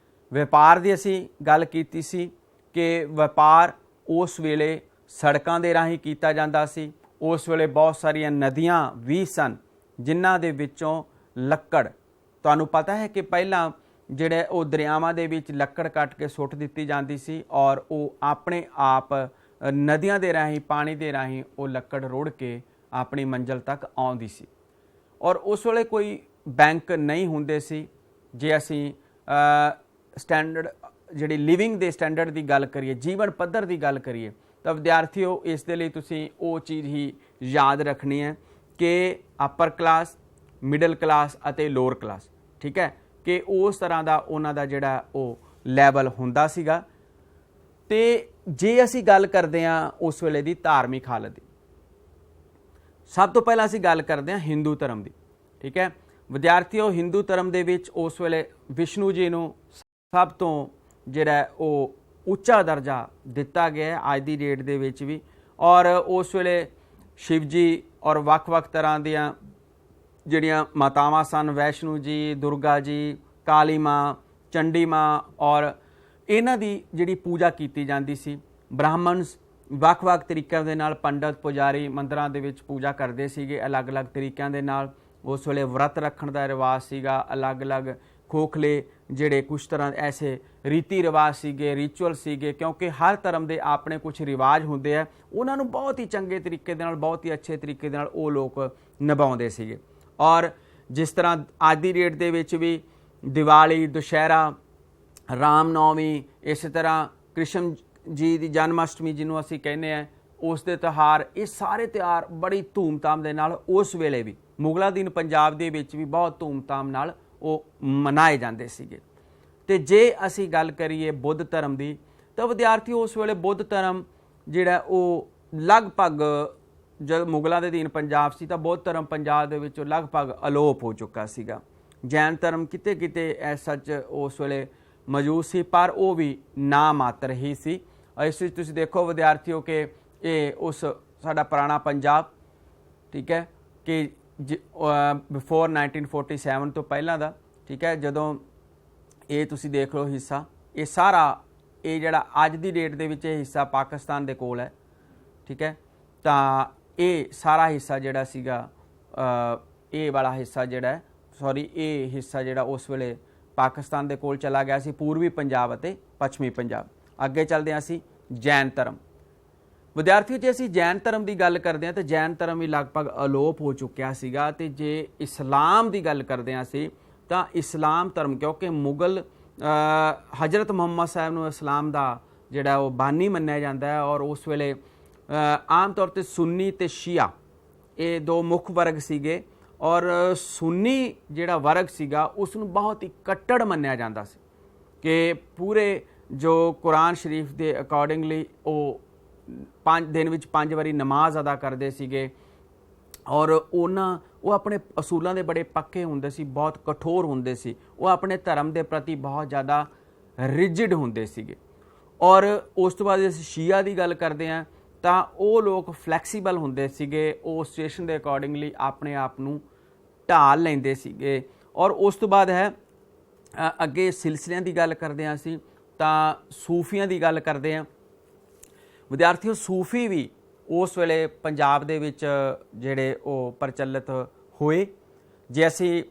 Speaker 1: ਵਪਾਰ ਦੀ ਅਸੀਂ ਗੱਲ ਕੀਤੀ ਸੀ ਕਿ ਵਪਾਰ ਉਸ ਵੇਲੇ ਸੜਕਾਂ ਦੇ ਰਾਹੀਂ ਕੀਤਾ ਜਾਂਦਾ ਸੀ। ਉਸ ਵੇਲੇ ਬਹੁਤ ਸਾਰੀਆਂ ਨਦੀਆਂ ਵੀ ਸਨ ਜਿਨ੍ਹਾਂ ਦੇ ਵਿੱਚੋਂ ਲੱਕੜ, ਤੁਹਾਨੂੰ ਪਤਾ ਹੈ ਕਿ ਪਹਿਲਾਂ ਜਿਹੜੇ ਉਹ ਦਰਿਆਵਾਂ ਦੇ ਵਿੱਚ ਲੱਕੜ ਕੱਟ ਕੇ ਸੁੱਟ ਦਿੱਤੀ ਜਾਂਦੀ ਸੀ, ਔਰ ਉਹ ਆਪਣੇ ਆਪ ਨਦੀਆਂ ਦੇ ਰਾਹੀਂ, ਪਾਣੀ ਦੇ ਰਾਹੀਂ ਉਹ ਲੱਕੜ ਰੁੜ ਕੇ ਆਪਣੀ ਮੰਜ਼ਿਲ ਤੱਕ ਆਉਂਦੀ ਸੀ। ਔਰ ਉਸ ਵੇਲੇ ਕੋਈ ਬੈਂਕ ਨਹੀਂ ਹੁੰਦੇ ਸੀ। ਜੇ ਅਸੀਂ ਸਟੈਂਡਰਡ ਜਿਹੜੀ ਲਿਵਿੰਗ ਦੇ ਸਟੈਂਡਰਡ ਦੀ ਗੱਲ ਕਰੀਏ, ਜੀਵਨ ਪੱਧਰ ਦੀ ਗੱਲ ਕਰੀਏ, ਤਾਂ ਵਿਦਿਆਰਥੀਓ ਇਸ ਦੇ ਲਈ ਤੁਸੀਂ ਉਹ ਚੀਜ਼ ਹੀ ਯਾਦ ਰੱਖਣੀ ਹੈ ਕਿ ਅਪਰ ਕਲਾਸ, ਮਿਡਲ ਕਲਾਸ ਅਤੇ ਲੋਅਰ ਕਲਾਸ, ਠੀਕ ਹੈ, ਕਿ ਉਸ ਤਰ੍ਹਾਂ ਦਾ ਉਹਨਾਂ ਦਾ ਜਿਹੜਾ ਉਹ ਲੈਵਲ ਹੁੰਦਾ ਸੀਗਾ। ਤੇ ਜੇ ਅਸੀਂ ਗੱਲ ਕਰਦੇ ਹਾਂ ਉਸ ਵੇਲੇ ਦੀ ਧਾਰਮਿਕ ਹਾਲਤ ਦੀ, ਸਭ ਤੋਂ ਪਹਿਲਾਂ ਅਸੀਂ ਗੱਲ ਕਰਦੇ ਹਾਂ ਹਿੰਦੂ ਧਰਮ ਦੀ, ਠੀਕ ਹੈ ਵਿਦਿਆਰਥੀਓ। ਹਿੰਦੂ ਧਰਮ ਦੇ ਵਿੱਚ ਉਸ ਵੇਲੇ ਵਿਸ਼ਨੂੰ ਜੀ ਨੂੰ ਸਭ ਤੋਂ ਜਿਹੜਾ ਉਹ ਉੱਚਾ ਦਰਜਾ ਦਿੱਤਾ ਗਿਆ ਹੈ ਅੱਜ ਦੀ ਡੇਟ ਦੇ ਵਿੱਚ ਵੀ। ਔਰ ਉਸ ਵੇਲੇ ਸ਼ਿਵ ਜੀ ਔਰ ਵੱਖ-ਵੱਖ ਤਰ੍ਹਾਂ ਦੀਆਂ ਜਿਹੜੀਆਂ ਮਾਤਾਵਾਂ ਸਨ, ਵੈਸ਼ਨੂ ਜੀ, ਦੁਰਗਾ ਜੀ, ਕਾਲੀ ਮਾਂ, ਚੰਡੀ ਮਾਂ, ਔਰ ਇਹਨਾਂ ਦੀ ਜਿਹੜੀ ਪੂਜਾ ਕੀਤੀ ਜਾਂਦੀ ਸੀ। ਬ੍ਰਾਹਮਣਸ ਵੱਖ-ਵੱਖ ਤਰੀਕਿਆਂ ਦੇ ਨਾਲ, ਪੰਡਤ ਪੁਜਾਰੀ ਮੰਦਰਾਂ ਦੇ ਵਿੱਚ ਪੂਜਾ ਕਰਦੇ ਸੀਗੇ ਅਲੱਗ-ਅਲੱਗ ਤਰੀਕਿਆਂ ਦੇ ਨਾਲ। ਉਸ ਵੇਲੇ ਵਰਤ ਰੱਖਣ ਦਾ ਰਿਵਾਜ ਸੀਗਾ, ਅਲੱਗ-ਅਲੱਗ ਖੋਖਲੇ ਜਿਹੜੇ ਕੁਛ ਤਰ੍ਹਾਂ ਐਸੇ ਰੀਤੀ ਰਿਵਾਜ ਸੀਗੇ, ਰਿਚੁਅਲ ਸੀਗੇ, ਕਿਉਂਕਿ ਹਰ ਧਰਮ ਦੇ ਆਪਣੇ ਕੁਛ ਰਿਵਾਜ ਹੁੰਦੇ ਆ, ਉਹਨਾਂ ਨੂੰ ਬਹੁਤ ਹੀ ਚੰਗੇ ਤਰੀਕੇ ਦੇ ਨਾਲ, ਬਹੁਤ ਹੀ ਅੱਛੇ ਤਰੀਕੇ ਦੇ ਨਾਲ ਉਹ ਲੋਕ ਨਿਭਾਉਂਦੇ ਸੀਗੇ। ਔਰ ਜਿਸ ਤਰ੍ਹਾਂ ਅੱਜ ਦੀ ਡੇਟ ਦੇ ਵਿੱਚ ਵੀ ਦੀਵਾਲੀ, ਦੁਸ਼ਹਿਰਾ, ਰਾਮ ਨੌਮੀ, ਇਸੇ ਤਰ੍ਹਾਂ ਕ੍ਰਿਸ਼ਨ ਜੀ ਦੀ ਜਨਮ ਅਸ਼ਟਮੀ ਜਿਹਨੂੰ ਅਸੀਂ ਕਹਿੰਦੇ ਹਾਂ, ਉਸ ਦੇ ਤਿਉਹਾਰ, ਇਹ ਸਾਰੇ ਤਿਉਹਾਰ ਬੜੀ ਧੂਮਧਾਮ ਦੇ ਨਾਲ ਉਸ ਵੇਲੇ ਵੀ ਮੁਗਲਾਂ ਅਧੀਨ ਪੰਜਾਬ ਦੇ ਵਿੱਚ ਵੀ ਬਹੁਤ ਧੂਮਧਾਮ ਨਾਲ ਉਹ ਮਨਾਏ ਜਾਂਦੇ ਸੀਗੇ। ਤੇ ਜੇ ਅਸੀਂ ਗੱਲ ਕਰੀਏ ਬੁੱਧ ਧਰਮ ਦੀ, ਤਾਂ ਵਿਦਿਆਰਥੀ ਉਸ ਵੇਲੇ ਬੁੱਧ ਧਰਮ ਜਿਹੜਾ ਉਹ ਲਗਭਗ ਜਦ ਮੁਗਲਾਂ ਦੇ ਅਧੀਨ ਪੰਜਾਬ ਸੀ ਤਾਂ ਬੁੱਧ ਧਰਮ ਪੰਜਾਬ ਦੇ ਵਿੱਚੋਂ ਲਗਭਗ ਅਲੋਪ ਹੋ ਚੁੱਕਾ ਸੀਗਾ। ਜੈਨ ਧਰਮ ਕਿਤੇ ਕਿਤੇ ਐਸ ਸੱਚ ਉਸ ਵੇਲੇ ਮੌਜੂਦ ਸੀ, ਪਰ ਉਹ ਵੀ ਨਾ ਮਾਤਰ ਹੀ ਸੀ। ਇਸ ਵਿੱਚ ਤੁਸੀਂ ਦੇਖੋ ਵਿਦਿਆਰਥੀਓ ਕਿ ਇਹ ਉਸ ਸਾਡਾ ਪੁਰਾਣਾ ਪੰਜਾਬ, ਠੀਕ ਹੈ, ਕਿ ਬਿਫੋਰ 1947 ਤੋਂ ਪਹਿਲਾਂ ਦਾ, ਠੀਕ ਹੈ, ਜਦੋਂ ਇਹ ਤੁਸੀਂ ਦੇਖ ਲਓ ਹਿੱਸਾ, ਇਹ ਸਾਰਾ ਇਹ ਜਿਹੜਾ ਅੱਜ ਦੀ ਡੇਟ ਦੇ ਵਿੱਚ ਇਹ ਹਿੱਸਾ ਪਾਕਿਸਤਾਨ ਦੇ ਕੋਲ ਹੈ, ਠੀਕ ਹੈ। ਤਾਂ ਇਹ ਸਾਰਾ ਹਿੱਸਾ ਜਿਹੜਾ ਸੀਗਾ ਇਹ ਵਾਲਾ ਹਿੱਸਾ ਜਿਹੜਾ ਇਹ ਹਿੱਸਾ ਜਿਹੜਾ ਉਸ ਵੇਲੇ ਪਾਕਿਸਤਾਨ ਦੇ ਕੋਲ ਚਲਾ ਗਿਆ ਸੀ, ਪੂਰਬੀ ਪੰਜਾਬ ਅਤੇ ਪੱਛਮੀ ਪੰਜਾਬ। ਅੱਗੇ ਚੱਲਦੇ ਹਾਂ ਅਸੀਂ ਜੈਨ ਧਰਮ। ਵਿਦਿਆਰਥੀਓ ਜੇ ਅਸੀਂ ਜੈਨ ਧਰਮ ਦੀ ਗੱਲ ਕਰਦੇ ਹਾਂ ਤਾਂ ਜੈਨ ਧਰਮ ਵੀ ਲਗਭਗ ਅਲੋਪ ਹੋ ਚੁੱਕਿਆ ਸੀਗਾ। ਤੇ ਜੇ ਇਸਲਾਮ ਦੀ ਗੱਲ ਕਰਦੇ ਹਾਂ ਅਸੀਂ ਤਾਂ ਇਸਲਾਮ ਧਰਮ, ਕਿਉਂਕਿ ਮੁਗਲ ਹਜ਼ਰਤ ਮੁਹੰਮਦ ਸਾਹਿਬ ਨੂੰ ਇਸਲਾਮ ਦਾ ਜਿਹੜਾ ਉਹ ਬਾਨੀ ਮੰਨਿਆ ਜਾਂਦਾ ਹੈ, ਔਰ ਉਸ ਵੇਲੇ ਆਮ ਤੌਰ 'ਤੇ ਸੁੰਨੀ ਅਤੇ ਸ਼ੀਆ ਇਹ ਦੋ ਮੁੱਖ ਵਰਗ ਸੀਗੇ। ਔਰ ਸੁੰਨੀ ਜਿਹੜਾ ਵਰਗ ਸੀਗਾ ਉਸ ਨੂੰ ਬਹੁਤ ਹੀ ਕੱਟੜ ਮੰਨਿਆ ਜਾਂਦਾ ਸੀ ਕਿ ਪੂਰੇ ਜੋ ਕੁਰਾਨ ਸ਼ਰੀਫ ਦੇ ਅਕੋਰਡਿੰਗਲੀ ਉਹ 5 ਦਿਨ ਵਿੱਚ 5 ਵਾਰੀ ਨਮਾਜ਼ ਅਦਾ ਕਰਦੇ ਸੀਗੇ। ਔਰ ਉਹ ਆਪਣੇ ਅਸੂਲਾਂ ਦੇ ਬੜੇ ਪੱਕੇ ਹੁੰਦੇ ਸੀ, ਬਹੁਤ ਕਠੋਰ ਹੁੰਦੇ ਸੀ, ਉਹ ਆਪਣੇ ਧਰਮ ਦੇ ਪ੍ਰਤੀ ਬਹੁਤ ਜ਼ਿਆਦਾ ਰਿਜਿਡ ਹੁੰਦੇ ਸੀਗੇ। ਔਰ ਉਸ ਤੋਂ ਬਾਅਦ ਅਸੀਂ ਸ਼ੀਆ ਦੀ ਗੱਲ ਕਰਦੇ ਹਾਂ ਤਾਂ ਉਹ ਲੋਕ ਫਲੈਕਸੀਬਲ ਹੁੰਦੇ ਸੀਗੇ, ਉਹ ਸਿਚੁਏਸ਼ਨ ਦੇ ਅਕੋਰਡਿੰਗਲੀ ਆਪਣੇ ਆਪ ਨੂੰ ਢਾਲ ਲੈਂਦੇ ਸੀਗੇ। ਔਰ ਉਸ ਤੋਂ ਬਾਅਦ ਹੈ ਅੱਗੇ ਸਿਲਸਿਲਿਆਂ ਦੀ ਗੱਲ ਕਰਦੇ ਹਾਂ ਅਸੀਂ ਤਾਂ ਸੂਫੀਆਂ ਦੀ ਗੱਲ ਕਰਦੇ ਹਾਂ। ਵਿਦਿਆਰਥੀਓ ਸੂਫੀ ਵੀ ਉਸ ਵੇਲੇ ਪੰਜਾਬ ਦੇ ਵਿੱਚ ਜਿਹੜੇ ਉਹ ਪ੍ਰਚਲਿਤ ਹੋਏ। ਜੇ ਅਸੀਂ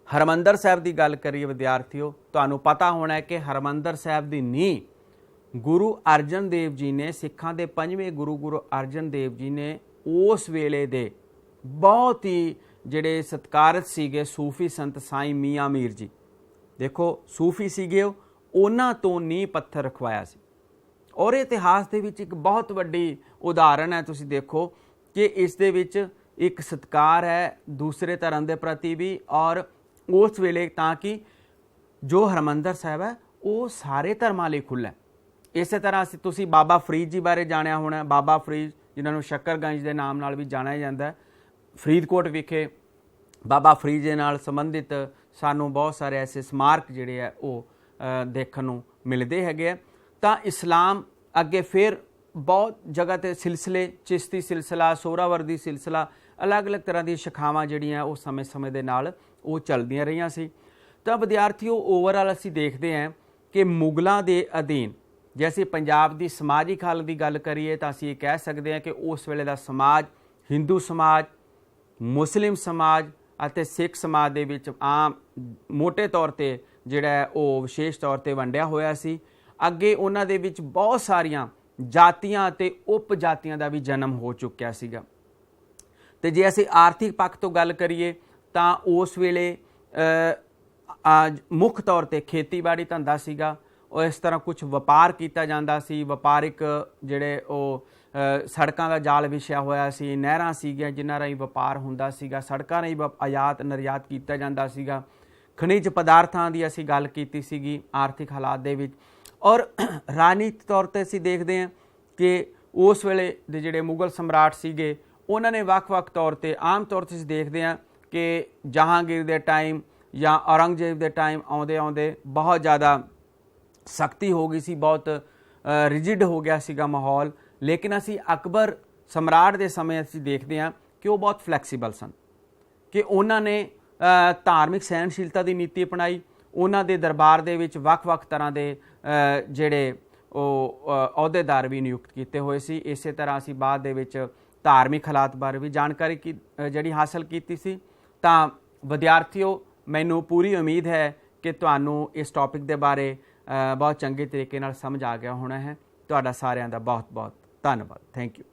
Speaker 1: ਹਰਿਮੰਦਰ ਸਾਹਿਬ ਦੀ ਗੱਲ ਕਰੀਏ ਵਿਦਿਆਰਥੀਓ, ਤੁਹਾਨੂੰ ਪਤਾ ਹੋਣਾ ਹੈ ਕਿ ਹਰਿਮੰਦਰ ਸਾਹਿਬ ਦੀ ਨੀਂਹ ਗੁਰੂ ਅਰਜਨ ਦੇਵ ਜੀ ਨੇ, ਸਿੱਖਾਂ ਦੇ 5ਵੇਂ ਗੁਰੂ ਅਰਜਨ ਦੇਵ ਜੀ ਨੇ ਉਸ ਵੇਲੇ ਦੇ ਬਹੁਤ ਹੀ ਜਿਹੜੇ ਸਤਿਕਾਰਤ ਸੀਗੇ ਸੂਫੀ ਸੰਤ ਸਾਈਂ ਮੀਆਂ ਮੀਰ ਜੀ, ਦੇਖੋ ਸੂਫੀ ਸੀਗੇ, ਉਹਨਾਂ ਤੋਂ ਨੀਂਹ ਪੱਥਰ ਰਖਵਾਇਆ ਸੀ। ਔਰ ਇਤਿਹਾਸ ਦੇ ਵਿੱਚ ਇੱਕ ਬਹੁਤ ਵੱਡੀ ਉਦਾਹਰਣ ਹੈ, ਤੁਸੀਂ ਦੇਖੋ ਕਿ ਇਸ ਦੇ ਵਿੱਚ ਇੱਕ ਸਤਿਕਾਰ ਹੈ ਦੂਸਰੇ ਧਰਮ ਦੇ ਪ੍ਰਤੀ ਵੀ, ਔਰ ਉਸ ਵੇਲੇ ਤਾਂ ਕਿ ਜੋ ਹਰਿਮੰਦਰ ਸਾਹਿਬ ਹੈ ਉਹ ਸਾਰੇ ਧਰਮਾਂ ਲਈ ਖੁੱਲ੍ਹਾ ਹੈ। ਇਸੇ ਤਰ੍ਹਾਂ ਤੁਸੀਂ ਬਾਬਾ ਫਰੀਦ ਜੀ ਬਾਰੇ ਜਾਣਿਆ ਹੋਣਾ। ਬਾਬਾ ਫਰੀਦ ਜਿਨ੍ਹਾਂ ਨੂੰ ਸ਼ੱਕਰਗੰਜ ਦੇ ਨਾਮ ਨਾਲ ਵੀ ਜਾਣਿਆ ਜਾਂਦਾ ਹੈ, ਫਰੀਦਕੋਟ ਵਿਖੇ ਬਾਬਾ ਫਰੀਦ ਜੀ ਨਾਲ ਸੰਬੰਧਿਤ ਸਾਨੂੰ ਬਹੁਤ ਸਾਰੇ ਐਸੇ ਸਮਾਰਕ ਜਿਹੜੇ ਆ ਉਹ ਦੇਖਣ ਨੂੰ ਮਿਲਦੇ ਹੈਗੇ ਆ। ਤਾਂ ਇਸਲਾਮ ਅੱਗੇ ਫਿਰ ਬਹੁਤ ਜਗ੍ਹਾ 'ਤੇ ਸਿਲਸਿਲੇ, ਚਿਸ਼ਤੀ ਸਿਲਸਿਲਾ, ਸੋਹਰਾਵਰਦੀ ਸਿਲਸਿਲਾ, ਅਲੱਗ-ਅਲੱਗ ਤਰ੍ਹਾਂ ਦੀਆਂ ਸ਼ਾਖਾਵਾਂ ਜਿਹੜੀਆਂ ਉਹ ਸਮੇਂ-ਸਮੇਂ ਦੇ ਨਾਲ ਉਹ ਚੱਲਦੀਆਂ ਰਹੀਆਂ ਸੀ। ਤਾਂ ਵਿਦਿਆਰਥੀਓ ਓਵਰਆਲ ਅਸੀਂ ਦੇਖਦੇ ਹਾਂ ਕਿ ਮੁਗਲਾਂ ਦੇ ਅਧੀਨ ਜੇ ਅਸੀਂ ਪੰਜਾਬ ਦੀ ਸਮਾਜਿਕ ਹਾਲਤ ਦੀ ਗੱਲ ਕਰੀਏ ਤਾਂ ਅਸੀਂ ਇਹ ਕਹਿ ਸਕਦੇ ਹਾਂ ਕਿ ਉਸ ਵੇਲੇ ਦਾ ਸਮਾਜ ਹਿੰਦੂ ਸਮਾਜ, ਮੁਸਲਿਮ ਸਮਾਜ ਅਤੇ ਸਿੱਖ ਸਮਾਜ ਦੇ ਵਿੱਚ ਆਮ ਮੋਟੇ ਤੌਰ 'ਤੇ ਜਿਹੜਾ ਉਹ ਵਿਸ਼ੇਸ਼ ਤੌਰ 'ਤੇ ਵੰਡਿਆ ਹੋਇਆ ਸੀ। ਅੱਗੇ ਉਹਨਾਂ ਦੇ ਵਿੱਚ ਬਹੁਤ ਸਾਰੀਆਂ ਜਾਤੀਆਂ ਅਤੇ ਉਪ ਜਾਤੀਆਂ ਦਾ ਵੀ ਜਨਮ ਹੋ ਚੁੱਕਿਆ ਸੀਗਾ। ਤੇ ਜੇ ਅਸੀਂ ਆਰਥਿਕ ਪੱਖ ਤੋਂ ਗੱਲ ਕਰੀਏ ਤਾਂ ਉਸ ਵੇਲੇ ਮੁੱਖ ਤੌਰ 'ਤੇ ਖੇਤੀਬਾੜੀ ਧੰਦਾ ਸੀਗਾ। ਉਹ ਇਸ ਤਰ੍ਹਾਂ ਕੁਝ ਵਪਾਰ ਕੀਤਾ ਜਾਂਦਾ ਸੀ, ਵਪਾਰਿਕ ਜਿਹੜੇ ਉਹ ਸੜਕਾਂ ਦਾ ਜਾਲ ਵਿਛਿਆ ਹੋਇਆ ਸੀ, ਨਹਿਰਾਂ ਸੀਗੀਆਂ ਜਿਨ੍ਹਾਂ ਰਾਹੀਂ ਵਪਾਰ ਹੁੰਦਾ ਸੀਗਾ, ਸੜਕਾਂ ਰਾਹੀਂ ਆਯਾਤ ਨਿਰਯਾਤ ਕੀਤਾ ਜਾਂਦਾ ਸੀਗਾ, ਖਣਿਜ ਪਦਾਰਥਾਂ ਦੀ ਅਸੀਂ ਗੱਲ ਕੀਤੀ ਸੀਗੀ ਆਰਥਿਕ ਹਾਲਾਤ ਦੇ ਵਿੱਚ। ਔਰ ਰਾਜਨੀਤਿਕ ਤੌਰ 'ਤੇ ਅਸੀਂ ਦੇਖਦੇ ਹਾਂ ਕਿ ਉਸ ਵੇਲੇ ਦੇ ਜਿਹੜੇ ਮੁਗਲ ਸਮਰਾਟ ਸੀਗੇ ਉਹਨਾਂ ਨੇ ਵੱਖ-ਵੱਖ ਤੌਰ 'ਤੇ, ਆਮ ਤੌਰ 'ਤੇ ਅਸੀਂ ਦੇਖਦੇ ਹਾਂ ਕਿ ਜਹਾਂਗੀਰ ਦੇ ਟਾਈਮ ਜਾਂ ਔਰੰਗਜ਼ੇਬ ਦੇ ਟਾਈਮ ਆਉਂਦੇ ਆਉਂਦੇ ਬਹੁਤ ਜ਼ਿਆਦਾ ਸਖਤੀ ਹੋ ਗਈ ਸੀ, ਬਹੁਤ ਰਿਜਿਡ ਹੋ ਗਿਆ ਸੀਗਾ ਮਾਹੌਲ। ਲੇਕਿਨ ਅਸੀਂ ਅਕਬਰ ਸਮਰਾਟ ਦੇ ਸਮੇਂ ਅਸੀਂ ਦੇਖਦੇ ਹਾਂ ਕਿ ਉਹ ਬਹੁਤ ਫਲੈਕਸੀਬਲ ਸਨ, ਕਿ ਉਹਨਾਂ ਨੇ ਧਾਰਮਿਕ ਸਹਿਣਸ਼ੀਲਤਾ ਦੀ ਨੀਤੀ ਅਪਣਾਈ। ਉਹਨਾਂ ਦੇ ਦਰਬਾਰ ਦੇ ਵਿੱਚ ਵੱਖ-ਵੱਖ ਤਰ੍ਹਾਂ ਦੇ ਜਿਹੜੇ ਉਹ ਅਹੁਦੇਦਾਰ ਵੀ ਨਿਯੁਕਤ ਕੀਤੇ ਹੋਏ ਸੀ। ਇਸੇ ਤਰ੍ਹਾਂ ਅਸੀਂ ਬਾਅਦ ਦੇ ਵਿੱਚ ਧਾਰਮਿਕ ਹਾਲਾਤ ਬਾਰੇ ਵੀ ਜਾਣਕਾਰੀ ਜਿਹੜੀ ਹਾਸਲ ਕੀਤੀ ਸੀ। ਤਾਂ ਵਿਦਿਆਰਥੀਓ, ਮੈਨੂੰ ਪੂਰੀ ਉਮੀਦ ਹੈ ਕਿ ਤੁਹਾਨੂੰ ਇਸ ਟੌਪਿਕ ਦੇ ਬਾਰੇ ਬਹੁਤ ਚੰਗੇ ਤਰੀਕੇ ਨਾਲ ਸਮਝ ਆ ਗਿਆ ਹੋਣਾ ਹੈ। ਤੁਹਾਡਾ ਸਾਰਿਆਂ ਦਾ ਬਹੁਤ ਬਹੁਤ ਧੰਨਵਾਦ। Thank you.